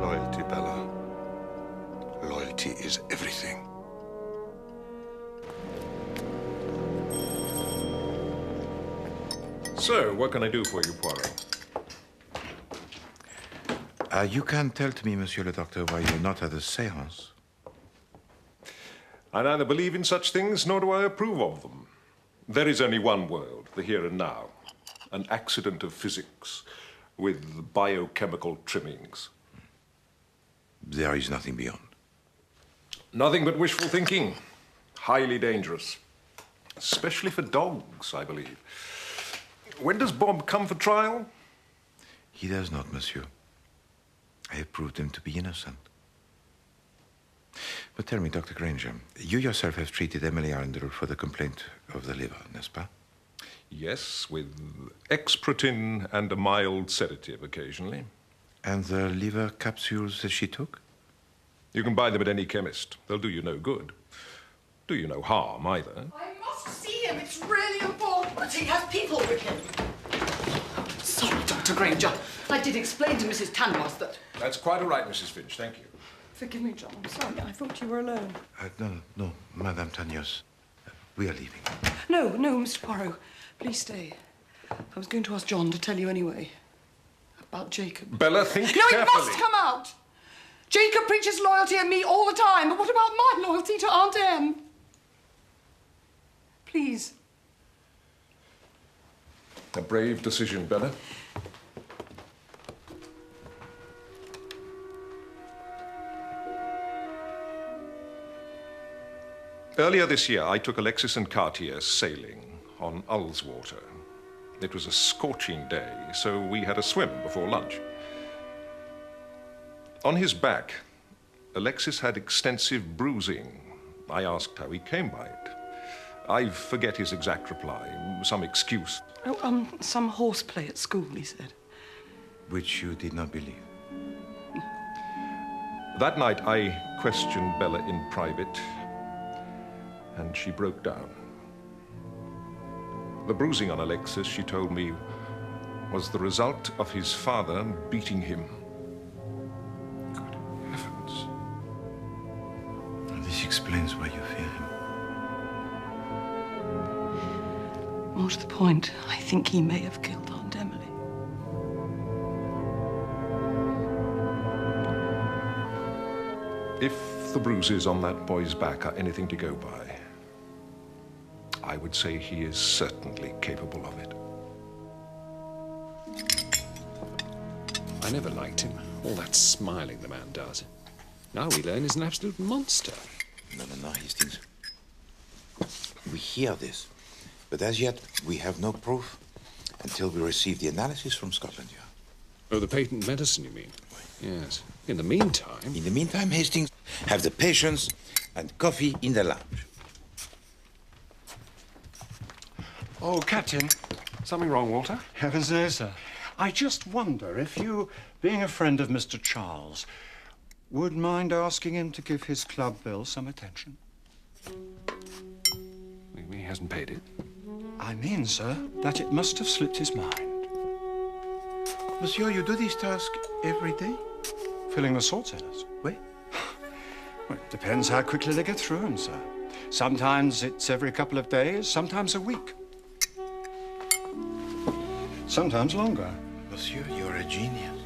Loyalty, Bella. Loyalty is everything. So, what can I do for you, Poirot? You can't tell to me, Monsieur le Docteur, why you're not at a séance. I neither believe in such things, nor do I approve of them. There is only one world, the here and now. An accident of physics with biochemical trimmings. There is nothing beyond. Nothing but wishful thinking. Highly dangerous. Especially for dogs, I believe. When does Bob come for trial? He does not, monsieur. I have proved him to be innocent. But tell me, Dr. Granger, you yourself have treated Emily Arundell for the complaint of the liver, n'est-ce pas? Yes, with exprotin and a mild sedative occasionally. And the liver capsules that she took? You can buy them at any chemist. They'll do you no good. Do you no harm, either. I must see him. It's really important. But he has people with him. Sorry, Dr. Granger. I did explain to Mrs. Tanwas that... That's quite all right, Mrs. Finch. Thank you. Forgive me, John. I'm sorry. I thought you were alone. No, Madame Tagneuse. We are leaving. No, Mr. Poirot. Please stay. I was going to ask John to tell you anyway. About Jacob. Bella, think No, carefully. it must come out! Jacob preaches loyalty to me all the time, but what about my loyalty to Aunt Em? Please. A brave decision, Bella. Earlier this year, I took Alexis and Cartier sailing on Ullswater. It was a scorching day, so we had a swim before lunch. On his back, Alexis had extensive bruising. I asked how he came by it. I forget his exact reply, some excuse. Oh, some horseplay at school, he said. Which you did not believe. That night, I questioned Bella in private, and she broke down. The bruising on Alexis, she told me, was the result of his father beating him. Good heavens. And this explains why you fear him. More to the point, I think he may have killed Aunt Emily. If the bruises on that boy's back are anything to go by, I would say he is certainly capable of it. I never liked him. All that smiling the man does. Now we learn he's an absolute monster. No, Hastings. We hear this, but as yet we have no proof until we receive the analysis from Scotland Yard. Oh, the patent medicine, you mean? Yes. In the meantime... In the meantime, Hastings, have the patience and coffee in the lounge. Oh, Captain. Something wrong, Walter? Heavens no, sir. I just wonder if you, being a friend of Mr. Charles, would mind asking him to give his club bill some attention. He hasn't paid it? I mean, sir, that it must have slipped his mind. Monsieur, you do this task every day? Filling the salt cellars? Oui. Well, it depends how quickly they get through them, sir. Sometimes it's every couple of days, sometimes a week. Sometimes longer. Monsieur, you're a genius.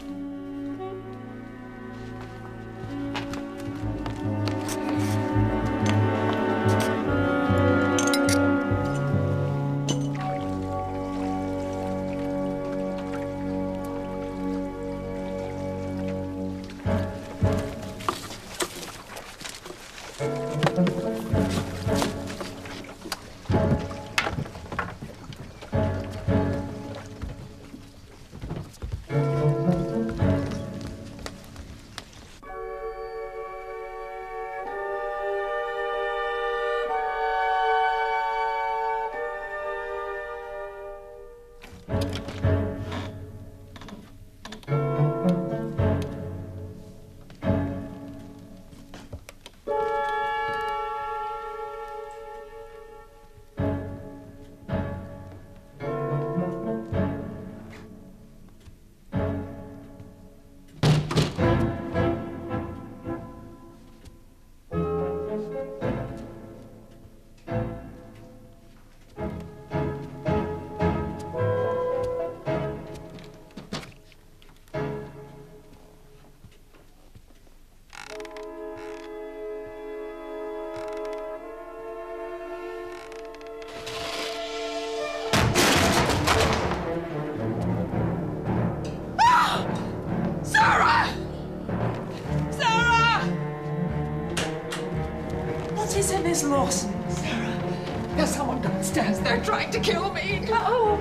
Miss Lawson. Sarah, there's someone downstairs. They're trying to kill me. No.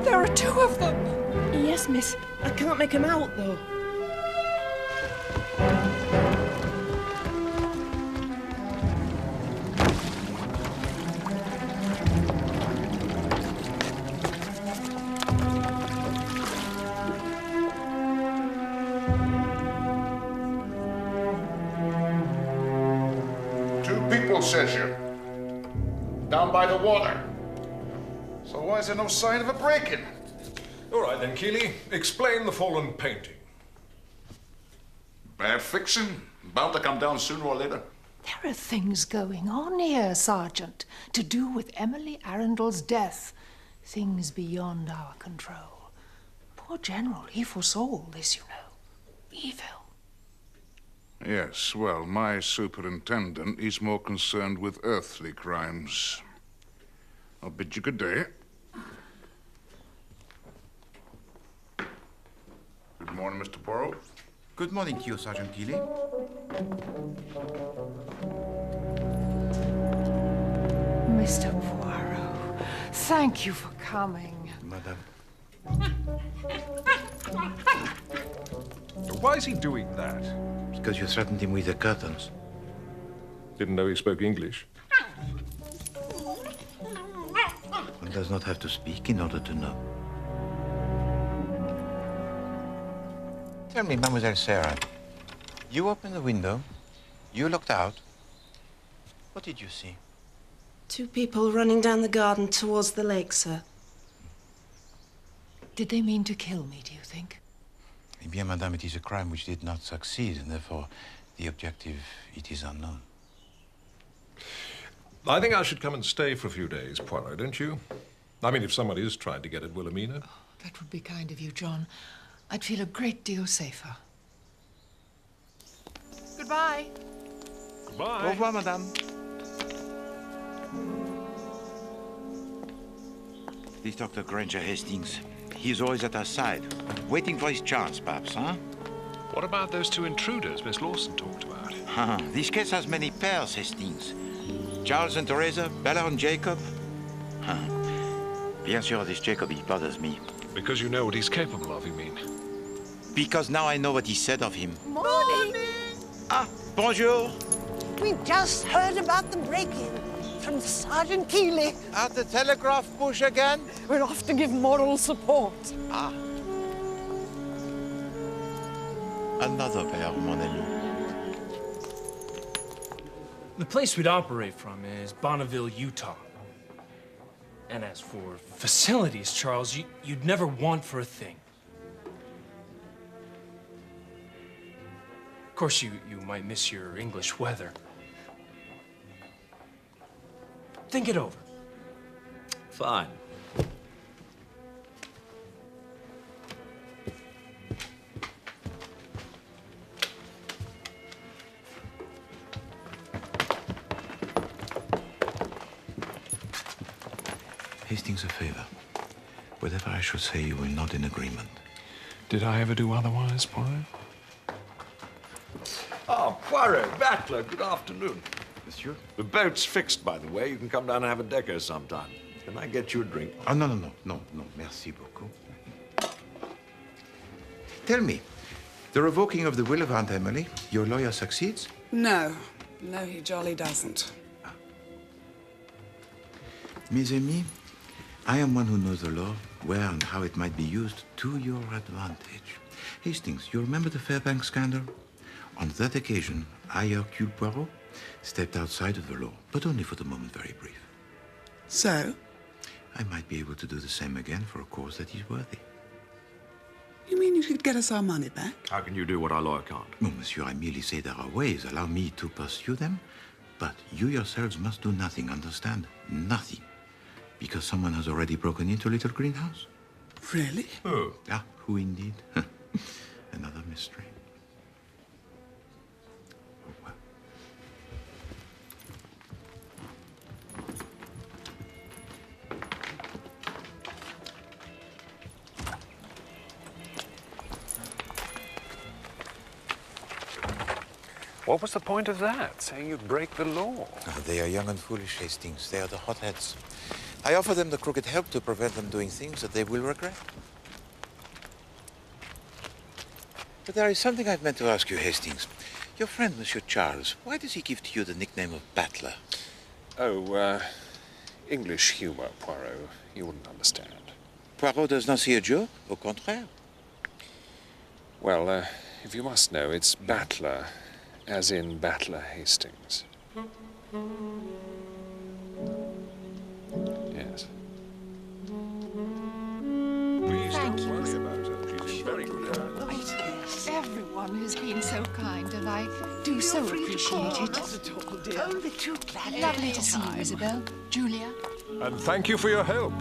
There are two of them. Yes, miss. I can't make them out, though. Says you. Down by the water. So why is there no sign of a break-in? All right then, Keeley. Explain the fallen painting. Bad fiction. Bound to come down sooner or later. There are things going on here, Sergeant, to do with Emily Arundell's death. Things beyond our control. Poor General, he foresaw all this, you know. Evil. Yes, well, my superintendent is more concerned with earthly crimes. I'll bid you good day. Good morning, Mr. Poirot. Good morning to you, Sergeant Keeley. Mr. Poirot, thank you for coming. Madame. Why is he doing that? Because you threatened him with the curtains. Didn't know he spoke English. One does not have to speak in order to know. Tell me, Mademoiselle Sarah, you opened the window, you looked out. What did you see? 2 people running down the garden towards the lake, sir. Did they mean to kill me, do you think? Eh bien, madame, it is a crime which did not succeed, and therefore the objective, it is unknown. I think I should come and stay for a few days, Poirot, don't you? I mean, if someone is trying to get at Wilhelmina. Oh, that would be kind of you, John. I'd feel a great deal safer. Goodbye. Goodbye. Au revoir, madame. This Dr. Granger Hastings, he's always at our side, waiting for his chance, perhaps, huh? What about those 2 intruders Miss Lawson talked about? This case has many pairs, Hastings. Charles and Teresa, Bella and Jacob. Bien sûr, this Jacob, he bothers me. Because you know what he's capable of, you mean? Because now I know what he said of him. Morning. Ah, bonjour. We've just heard about the break-in from Sergeant Keeley. At the telegraph bush again? We're off to give moral support. Ah. Another pair, mon ami. The place we'd operate from is Bonneville, Utah. And as for facilities, Charles, you'd never want for a thing. Of course, you might miss your English weather. Think it over. Fine. Hastings, a favor. Whatever I should say, you were not in agreement. Did I ever do otherwise, Poirot? Ah, Poirot, Battler, good afternoon. Monsieur? The boat's fixed, by the way. You can come down and have a deco sometime. Can I get you a drink? Oh, no. Merci beaucoup. Tell me, the revoking of the will of Aunt Emily, your lawyer succeeds? No, he jolly doesn't. Miss Emily, I am one who knows the law, where and how it might be used to your advantage. Hastings, you remember the Fairbank scandal? On that occasion, I, Hercule Poirot, stepped outside of the law, but only for the moment, very brief. So? I might be able to do the same again for a cause that is worthy. You mean you could get us our money back? How can you do what our lawyer can't? No, monsieur, I merely say there are ways. Allow me to pursue them. But you yourselves must do nothing, understand? Nothing. Because someone has already broken into a little greenhouse. Really? Who? Ah, who indeed? Another mystery. Oh, well. What was the point of that? Saying you'd break the law? They are young and foolish, Hastings. They are the hotheads. I offer them the crooked help to prevent them doing things that they will regret. But there is something I've meant to ask you, Hastings. Your friend, Monsieur Charles, why does he give to you the nickname of Battler? Oh, English humor, Poirot. You wouldn't understand. Poirot does not see a joke, au contraire. Well, if you must know, it's Battler, as in Battler Hastings. Yes. Please Thank don't you. worry about her. She's in very good hands. Everyone has been so kind, and I do so appreciate it. Not at all, dear. Only too glad. Lovely to see you, Isabel. Julia. And thank you for your help.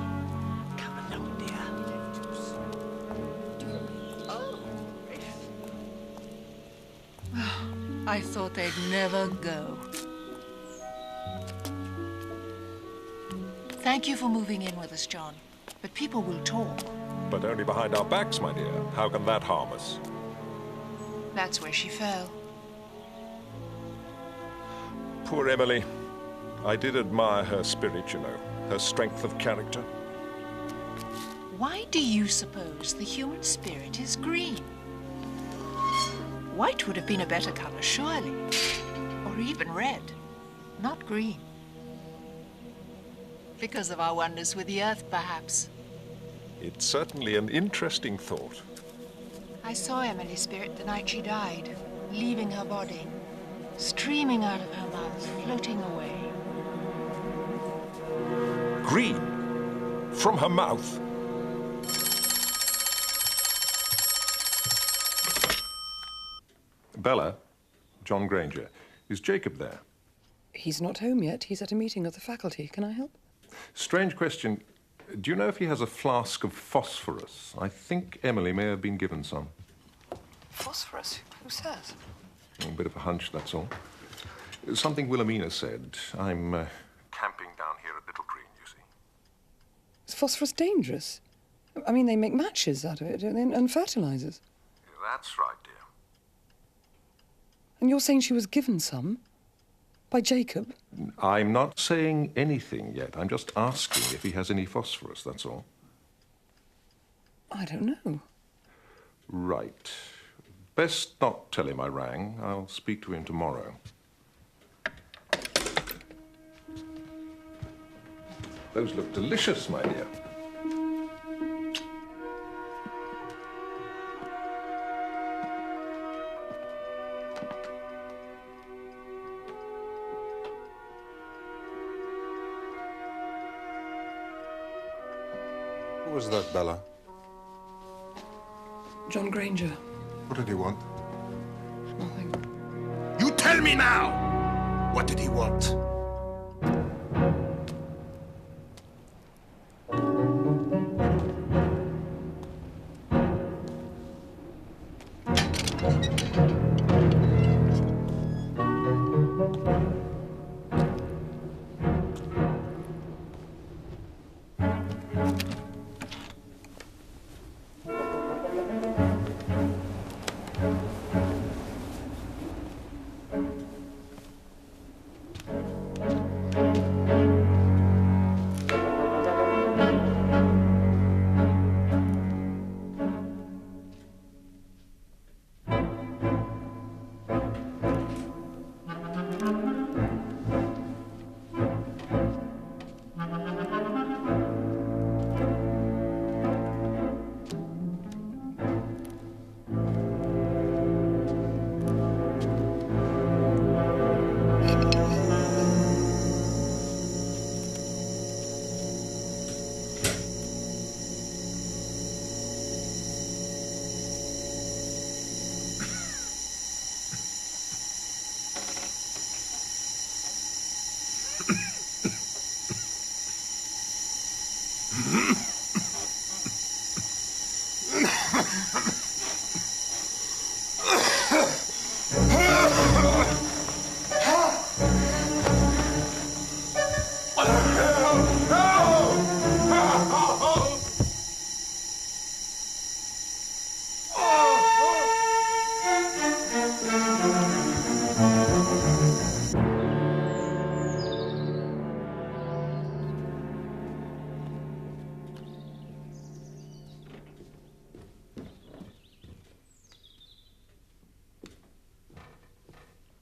I thought they'd never go. Thank you for moving in with us, John. But people will talk. But only behind our backs, my dear. How can that harm us? That's where she fell. Poor Emily. I did admire her spirit, you know, her strength of character. Why do you suppose the human spirit is green? White would have been a better color, surely. Or even red, not green. Because of our wonders with the earth, perhaps. It's certainly an interesting thought. I saw Emily's spirit the night she died, leaving her body, streaming out of her mouth, floating away. Green? From her mouth? Bella, John Granger, is Jacob there? He's not home yet. He's at a meeting of the faculty. Can I help? Strange question. Do you know if he has a flask of phosphorus? I think Emily may have been given some. Phosphorus? Who says? A bit of a hunch, that's all. Something Wilhelmina said. I'm camping down here at Little Green, you see. Is phosphorus dangerous? I mean, they make matches out of it and fertilizers. That's right, dear. And you're saying she was given some? By Jacob? I'm not saying anything yet. I'm just asking if he has any phosphorus, that's all. I don't know. Right. Best not tell him I rang. I'll speak to him tomorrow. Those look delicious, my dear. Who was that, Bella? John Granger. What did he want? Nothing. You tell me now! What did he want?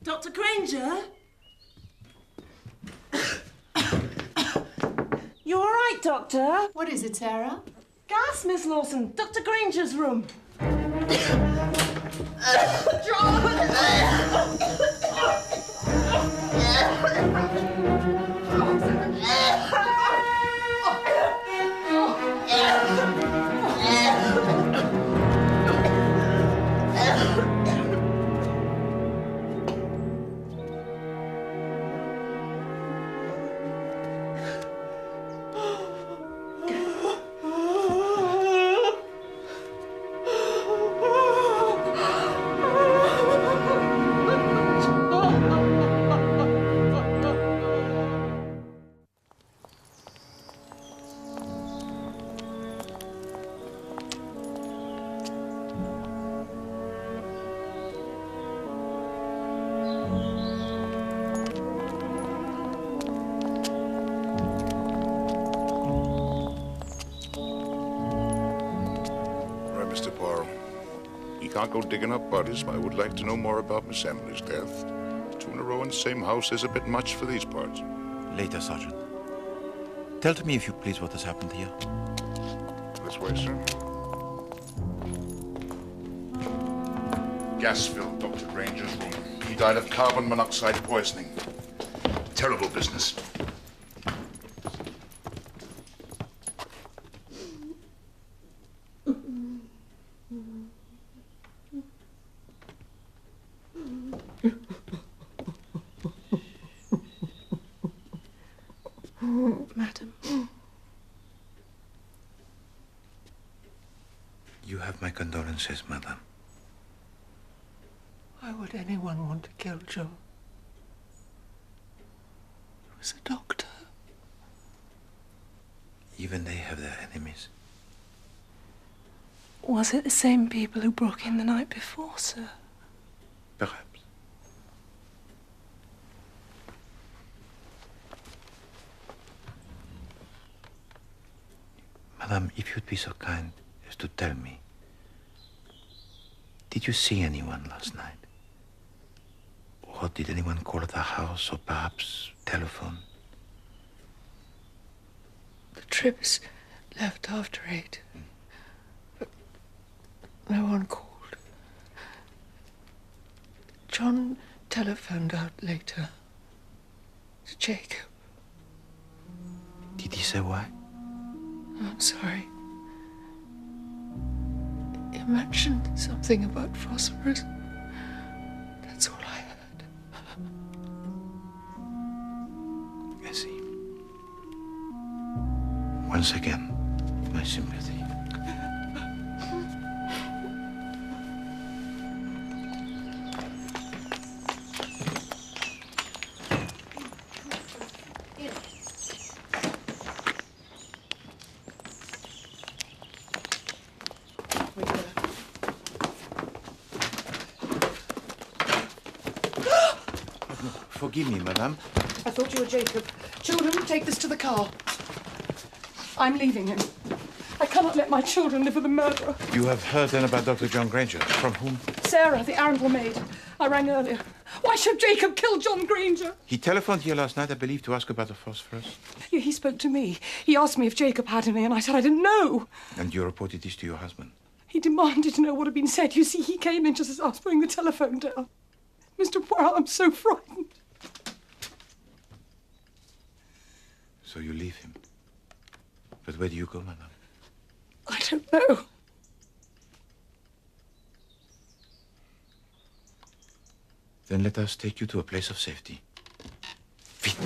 Dr. Granger? You all right, Doctor? What is it, Sarah? Gas, Miss Lawson. Dr. Granger's room. can't go digging up bodies, but I would like to know more about Miss Emily's death. 2 in a row in the same house is a bit much for these parts. Later, Sergeant. Tell to me, if you please, what has happened here. This way, sir. Gas filled Dr. Granger's room. He died of carbon monoxide poisoning. Terrible business. Madam. You have my condolences, madam. Why would anyone want to kill Joe? He was a doctor. Even they have their enemies. Was it the same people who broke in the night before, sir? Perhaps. Madam, if you'd be so kind as to tell me, did you see anyone last night? Or did anyone call at the house, or perhaps telephone? The trips left after 8. But no one called. John telephoned out later to Jacob. Did he say why? I'm sorry. He mentioned something about phosphorus. That's all I heard. I see. Once again, my sympathy. Forgive me, madame. I thought you were Jacob. Children, take this to the car. I'm leaving him. I cannot let my children live with a murderer. You have heard then about Dr. John Granger. From whom? Sarah, the Arundell maid. I rang earlier. Why should Jacob kill John Granger? He telephoned here last night, I believe, to ask about the phosphorus. He spoke to me. He asked me if Jacob had any, and I said I didn't know. And you reported this to your husband? He demanded to know what had been said. You see, he came in just as I was putting the telephone down. Mr. Poirot, I'm so frightened. So you leave him. But where do you go, madame? I don't know. Then let us take you to a place of safety. Vite.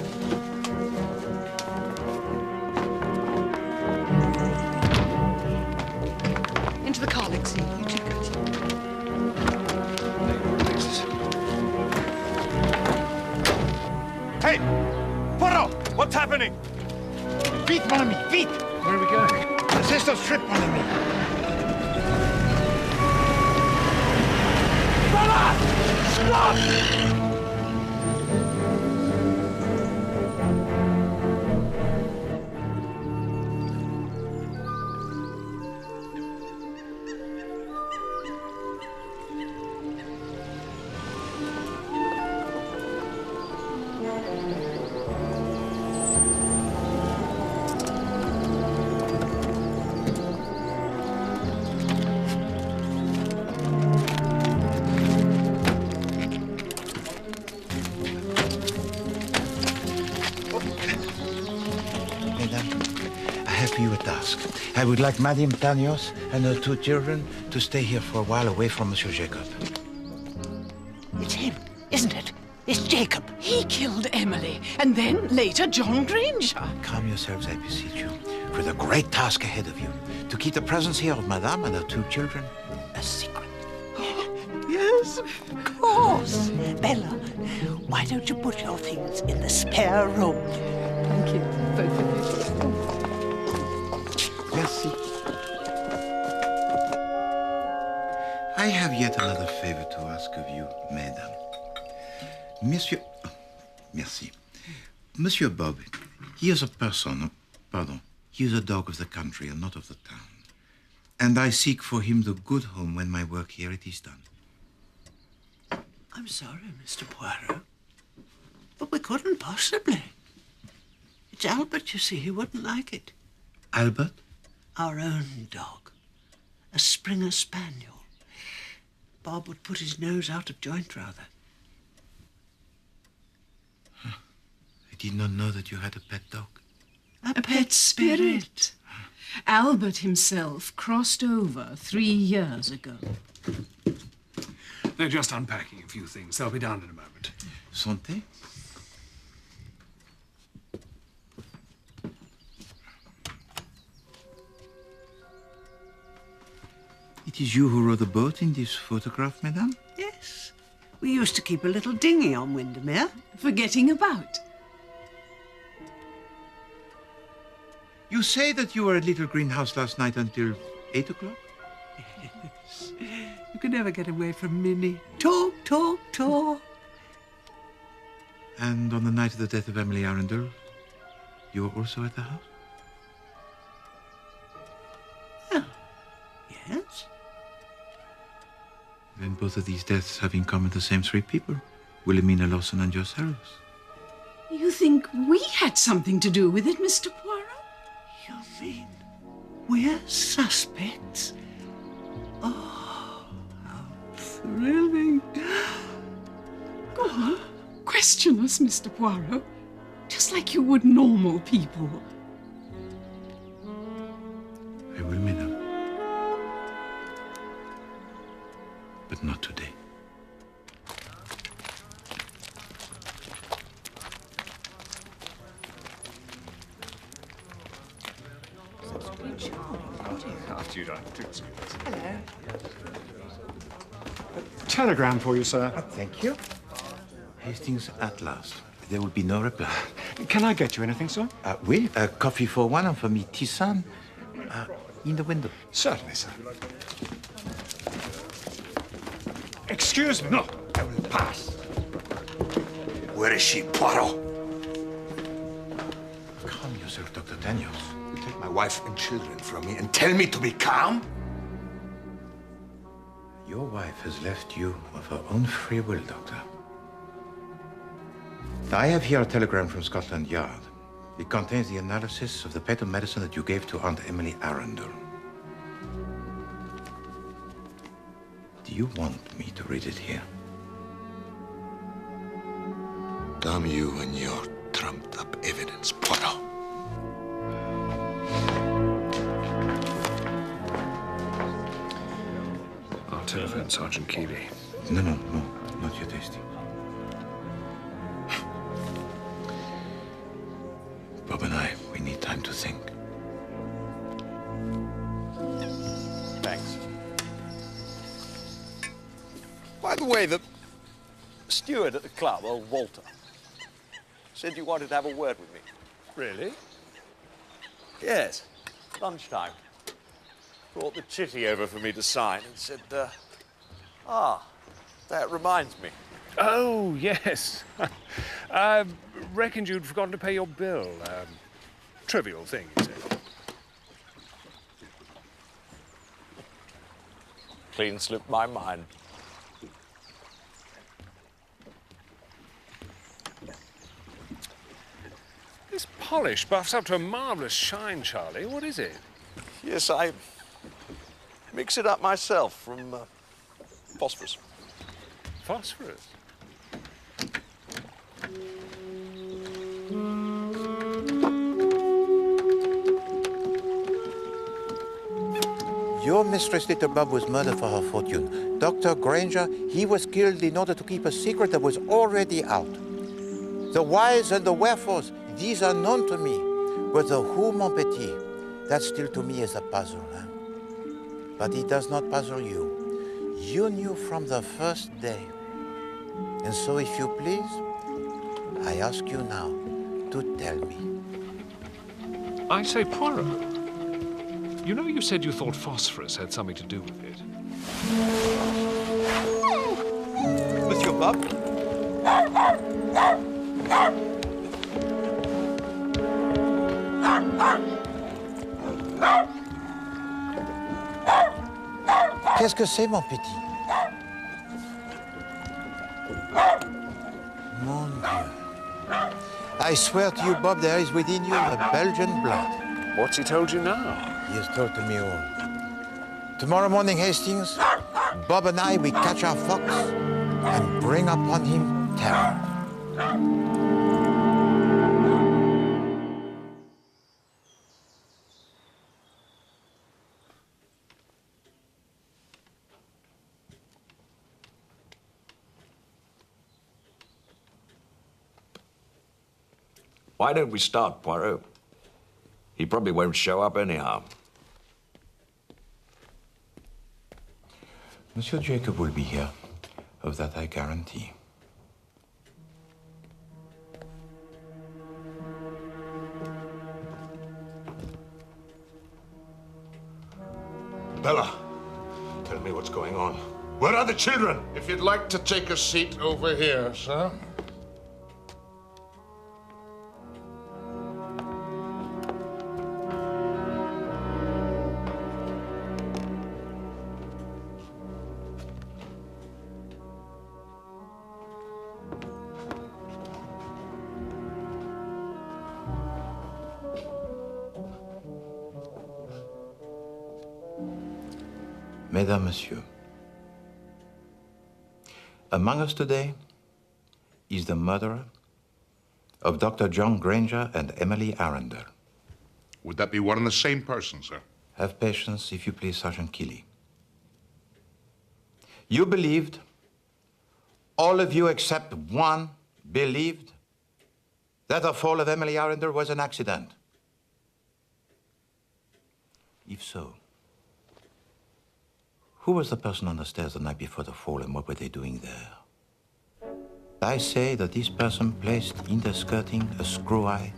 Into the car, Lexi. You two go. Hey! Poirot! What's happening? Vite, mon ami, vite! Where are we going? The sister's trip, mon ami. Bella! Stop! I would like Madame Tanios and her 2 children to stay here for a while away from Monsieur Jacob. It's him, isn't it? It's Jacob. He killed Emily, and then later John Granger. Calm yourselves, I beseech you. With a great task ahead of you. To keep the presence here of Madame and her 2 children a secret. Yes, of course. Bella, why don't you put your things in the spare room? Thank you, both of you. Merci. I have yet another favor to ask of you, Madame. Monsieur... Oh, merci. Monsieur Bob, he is a person... Pardon. He is a dog of the country and not of the town. And I seek for him the good home when my work here it is done. I'm sorry, Mr. Poirot, but we couldn't possibly. It's Albert, you see. He wouldn't like it. Albert? Our own dog. A Springer Spaniel. Bob would put his nose out of joint, rather. I did not know that you had a pet dog. A pet spirit. Albert himself crossed over 3 years ago. They're just unpacking a few things. They'll be down in a moment. Santé? It is you who rowed the boat in this photograph, madame? Yes. We used to keep a little dinghy on Windermere. Forgetting about. You say that you were at Little Greenhouse last night until 8 o'clock? Yes. You could never get away from Minnie. Talk, talk, talk. And on the night of the death of Emily Arundell, you were also at the house? Oh, yes. Then both of these deaths have in common the same 3 people. Wilhelmina Lawson and yourselves. You think we had something to do with it, Mr. Poirot? You mean we're suspects? Oh, how thrilling. Go on, question us, Mr. Poirot. Just like you would normal people. I will, madame. But not today. After you, darling. Hello. Telegram for you, sir. Thank you. Hastings at last. There will be no reply. Can I get you anything, sir? Oui, coffee for one and for me tisane. In the window. Certainly, sir. Excuse me. No, I will pass. Where is she, Poirot? Calm yourself, Dr. Daniels. You take my wife and children from me and tell me to be calm? Your wife has left you of her own free will, Doctor. I have here a telegram from Scotland Yard. It contains the analysis of the pet of medicine that you gave to Aunt Emily Arundell. Do you want me to read it here? Damn you and your trumped-up evidence, Poirot. I'll telephone Sergeant Keeley. No, not yet, Hastings. Bob and I, we need time to think. Thanks. By the way, the steward at the club, old Walter, said you wanted to have a word with me. Really? Yes, lunchtime. Brought the chitty over for me to sign and said, that reminds me. Oh, yes. Reckoned you'd forgotten to pay your bill. Trivial thing, you said. Clean slipped my mind. This polish buffs up to a marvellous shine, Charlie. What is it? Yes, I mix it up myself from phosphorus. Phosphorus? Your mistress, little Bob, was murdered for her fortune. Dr. Granger, he was killed in order to keep a secret that was already out. The whys and the wherefores, these are known to me. But the who, mon petit, that still to me is a puzzle. Huh? But it does not puzzle you. You knew from the first day. And so, if you please, I ask you now to tell me. I say, Poirot, you know you said you thought phosphorus had something to do with it. Monsieur Bob? Qu'est-ce que c'est, mon petit? Mon Dieu. I swear to you, Bob, there is within you the Belgian blood. What's he told you now? He has told to me all. Tomorrow morning, Hastings, Bob and I, we catch our fox and bring upon him terror. Why don't we start, Poirot? He probably won't show up anyhow. Monsieur Jacob will be here. Of that I guarantee. Bella, tell me what's going on. Where are the children? If you'd like to take a seat over here, sir. Mesdames, Messieurs, among us today is the murderer of Dr. John Granger and Emily Arundell. Would that be one and the same person, sir? Have patience, if you please, Sergeant Keeley. You believed, all of you except one believed, that the fall of Emily Arundell was an accident. If so, who was the person on the stairs the night before the fall, and what were they doing there? I say that this person placed in the skirting a screw eye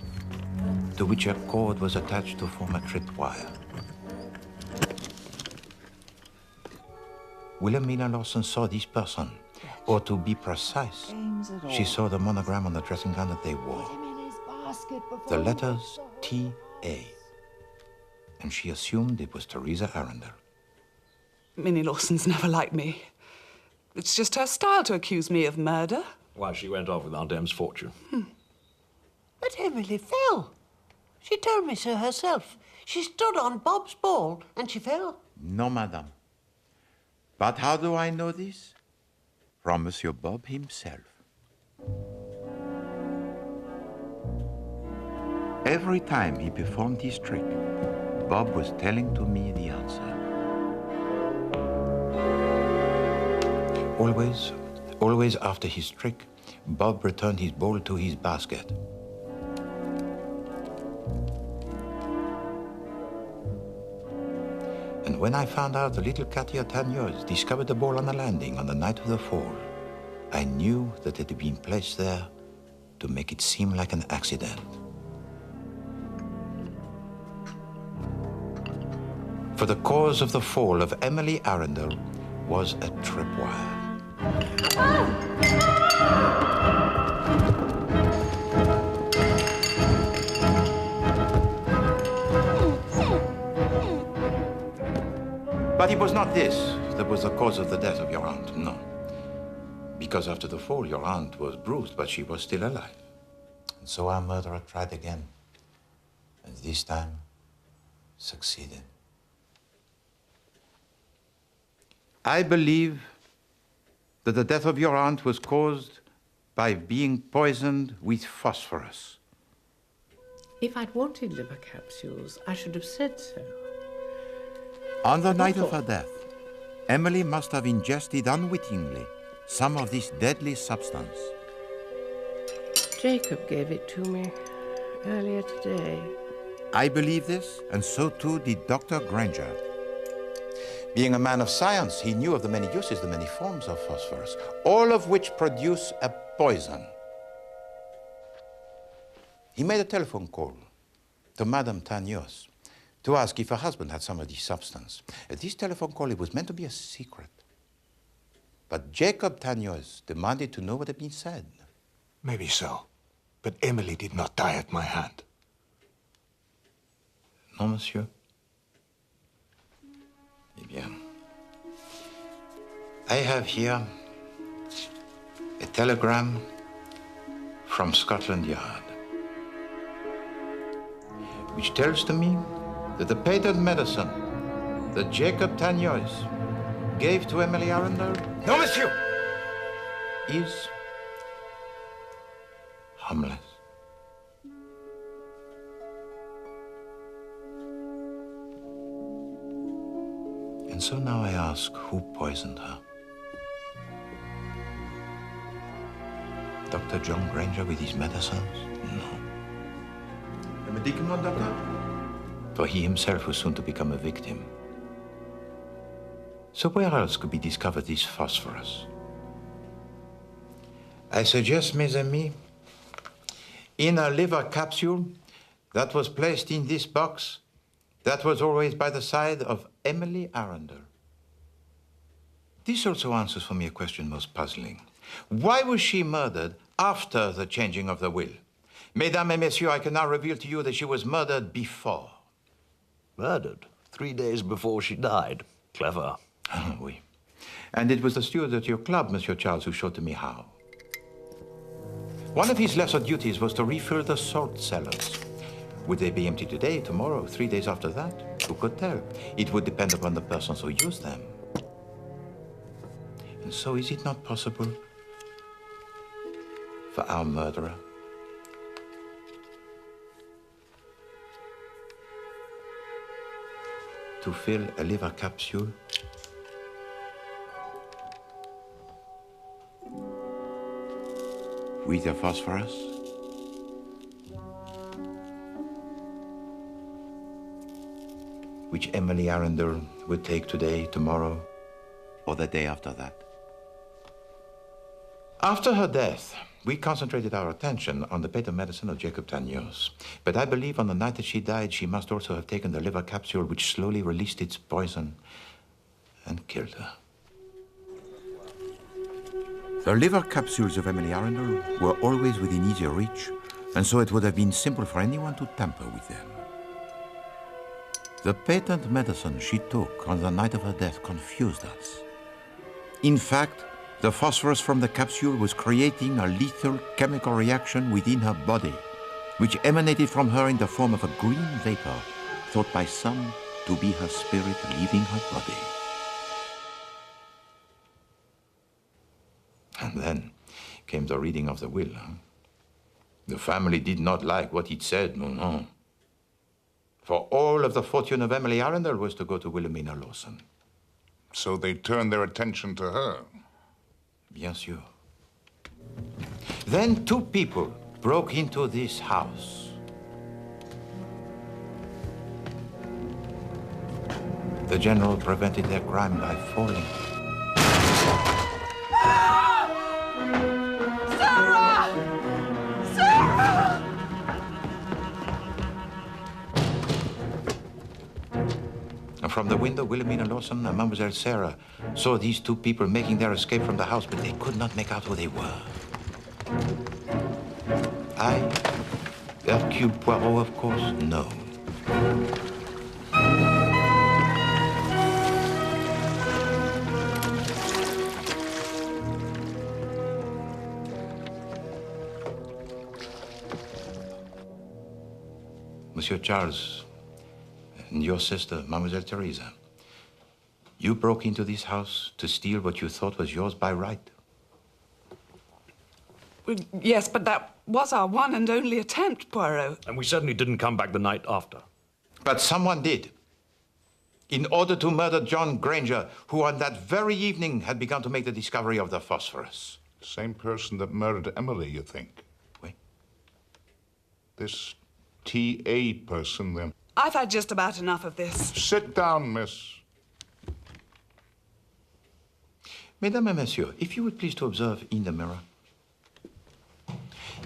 to which a cord was attached to form a tripwire. Wilhelmina Lawson saw this person, or to be precise, she saw the monogram on the dressing gown that they wore. The letters T.A. And she assumed it was Teresa Arundell. Minnie Lawson's never liked me. It's just her style to accuse me of murder. Why, she went off with Aunt Em's fortune. But Emily fell. She told me so herself. She stood on Bob's ball and she fell. No, madame. But how do I know this? From Monsieur Bob himself. Every time he performed his trick, Bob was telling to me the answer. Always after his trick, Bob returned his ball to his basket. And when I found out the little Katia Tagneuse discovered the ball on the landing on the night of the fall, I knew that it had been placed there to make it seem like an accident. For the cause of the fall of Emily Arundell was a tripwire. But it was not this that was the cause of the death of your aunt, no. Because after the fall, your aunt was bruised, but she was still alive. And so our murderer tried again, and this time succeeded. I believe that the death of your aunt was caused by being poisoned with phosphorus. If I'd wanted liver capsules, I should have said so. On the night of her death, Emily must have ingested unwittingly some of this deadly substance. Jacob gave it to me earlier today. I believe this, and so too did Dr. Granger. Being a man of science, he knew of the many uses, the many forms of phosphorus, all of which produce a poison. He made a telephone call to Madame Tagneuse to ask if her husband had some of this substance. This telephone call, it was meant to be a secret. But Jacob Tagneuse demanded to know what had been said. Maybe so, but Emily did not die at my hand. Non, monsieur. Eh bien, I have here a telegram from Scotland Yard, which tells to me that the patent medicine that Jacob Tagnois gave to Emily Arundell, No, monsieur! is harmless. And so now I ask, who poisoned her? Dr. John Granger with his medicines? No. A medicament, doctor? For he himself was soon to become a victim. So where else could be discovered this phosphorus? I suggest, mes amis, in a liver capsule that was placed in this box that was always by the side of Emily Arundell. This also answers for me a question most puzzling. Why was she murdered after the changing of the will? Mesdames et messieurs, I can now reveal to you that she was murdered before. Murdered 3 days before she died. Clever. Oui. And it was the steward at your club, Monsieur Charles, who showed to me how. One of his lesser duties was to refill the salt cellars. Would they be empty today, tomorrow, 3 days after that? Who could tell? It would depend upon the persons who used them. And so is it not possible for our murderer to fill a liver capsule with the phosphorus? Which Emily Arundell would take today, tomorrow, or the day after that. After her death, we concentrated our attention on the patent medicine of Jacob Tagnois. But I believe on the night that she died, she must also have taken the liver capsule which slowly released its poison and killed her. The liver capsules of Emily Arundell were always within easy reach, and so it would have been simple for anyone to tamper with them. The patent medicine she took on the night of her death confused us. In fact, the phosphorus from the capsule was creating a lethal chemical reaction within her body, which emanated from her in the form of a green vapor, thought by some to be her spirit leaving her body. And then came the reading of the will. The family did not like what it said, no. For all of the fortune of Emily Arundell was to go to Wilhelmina Lawson. So they turned their attention to her. Bien sûr. Then two people broke into this house. The general prevented their crime by falling. Sarah! Sarah! And from the window, Wilhelmina Lawson and Mademoiselle Sarah saw these two people making their escape from the house, but they could not make out who they were. I, Hercule Poirot, of course, no. Monsieur Charles, and your sister, Mademoiselle Teresa, you broke into this house to steal what you thought was yours by right. Well, yes, but that was our one and only attempt, Poirot. And we certainly didn't come back the night after. But someone did. In order to murder John Granger, who on that very evening had begun to make the discovery of the phosphorus. Same person that murdered Emily, you think? Oui. This T.A. person, then. I've had just about enough of this. Sit down, miss. Mesdames et messieurs, if you would please to observe in the mirror.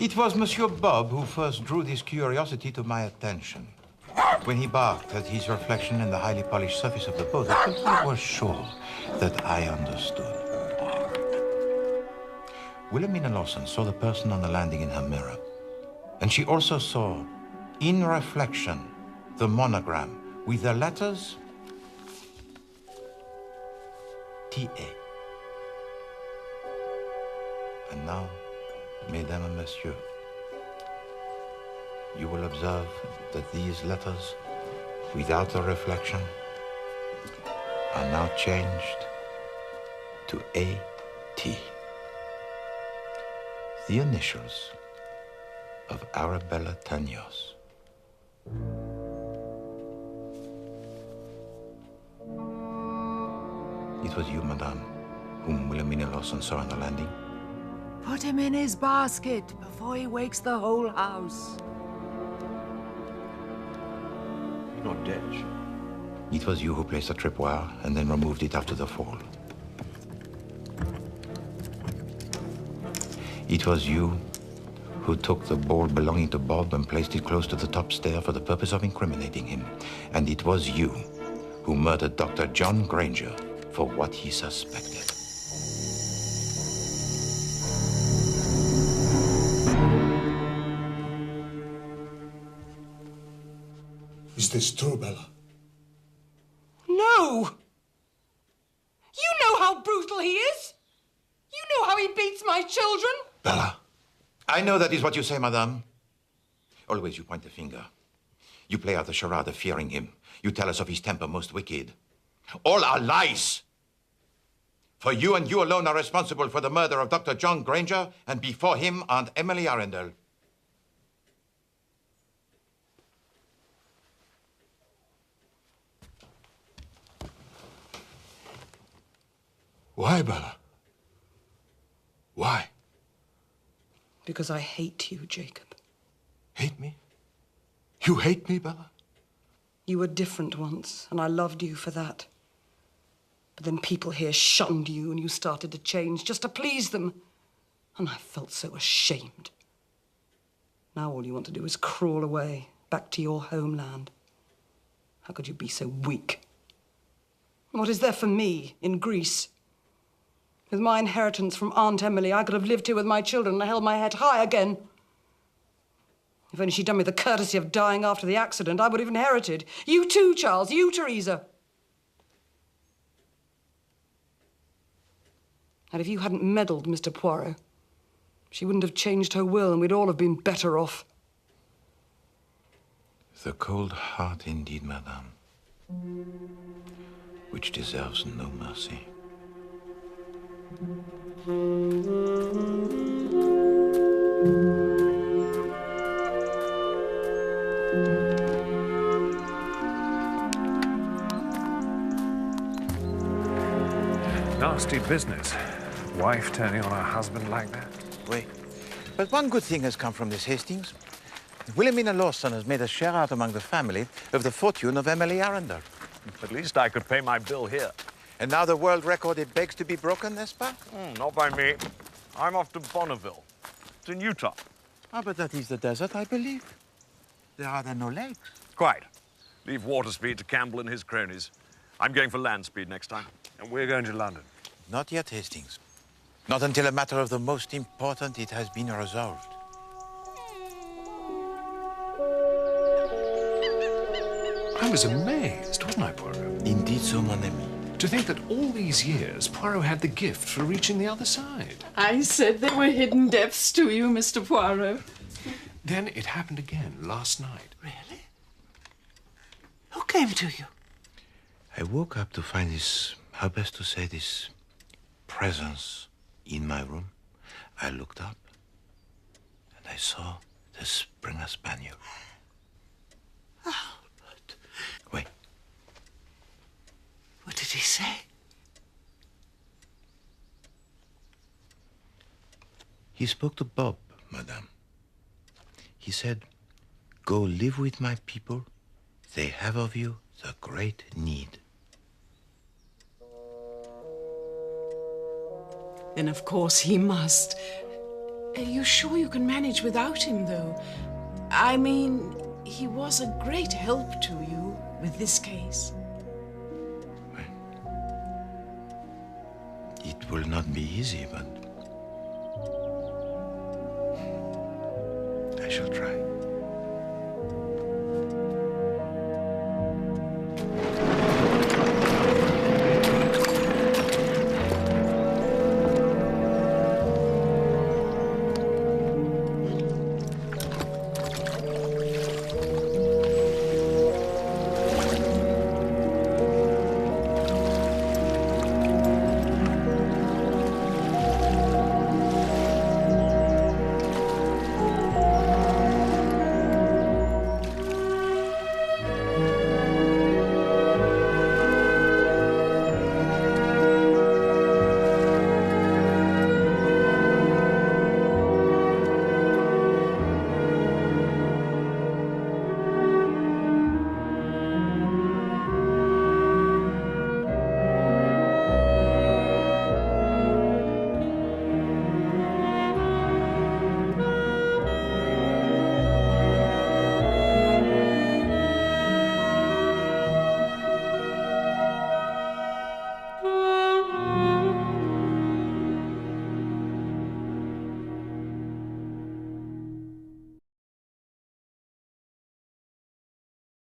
It was Monsieur Bob who first drew this curiosity to my attention. When he barked at his reflection in the highly polished surface of the boat, I was sure that I understood. Wilhelmina Lawson saw the person on the landing in her mirror. And she also saw, in reflection, the monogram with the letters T.A. And now, mesdames and messieurs, you will observe that these letters, without a reflection, are now changed to A.T. The initials of Arabella Tanyos. It was you, madame, whom Wilhelmina Lawson saw on the landing. Put him in his basket before he wakes the whole house. You're not dead. It was you who placed the tripwire and then removed it after the fall. It was you who took the ball belonging to Bob and placed it close to the top stair for the purpose of incriminating him. And it was you who murdered Dr. John Granger for what he suspected. Is this true, Bella? No! You know how brutal he is! You know how he beats my children! Bella, I know that is what you say, madame. Always you point the finger. You play out the charade of fearing him. You tell us of his temper most wicked. All are lies! For you and you alone are responsible for the murder of Dr. John Granger and before him, Aunt Emily Arundell. Why, Bella? Why? Because I hate you, Jacob. Hate me? You hate me, Bella? You were different once, and I loved you for that. But then people here shunned you, and you started to change just to please them. And I felt so ashamed. Now all you want to do is crawl away, back to your homeland. How could you be so weak? What is there for me in Greece? With my inheritance from Aunt Emily, I could have lived here with my children and held my head high again. If only she'd done me the courtesy of dying after the accident, I would have inherited. You too, Charles. You, Teresa. And if you hadn't meddled, Mr. Poirot, she wouldn't have changed her will and we'd all have been better off. The cold heart indeed, madame, which deserves no mercy. Nasty business. Wife turning on her husband like that. Wait, but one good thing has come from this, Hastings. Wilhelmina Lawson has made a share out among the family of the fortune of Emily Arundell. At least I could pay my bill here. And now the world record, it begs to be broken, n'est-ce pas? Not by me. I'm off to Bonneville. It's in Utah. Ah, but that is the desert, I believe. There are then no lakes. Quite. Leave water speed to Campbell and his cronies. I'm going for land speed next time. And we're going to London. Not yet, Hastings. Not until a matter of the most important it has been resolved. I was amazed, wasn't I, Poirot? Indeed so, mon ami. To think that all these years, Poirot had the gift for reaching the other side. I said there were hidden depths to you, Mr. Poirot. Then it happened again last night. Really? Who came to you? I woke up to find this, how best to say this, presence in my room. I looked up and I saw the Springer Spaniel. Albert. Wait. What did he say? He spoke to Bob, madame. He said, "Go live with my people. They have of you the great need." Then of course he must. Are you sure you can manage without him, though? I mean, he was a great help to you with this case. It will not be easy, but I shall try.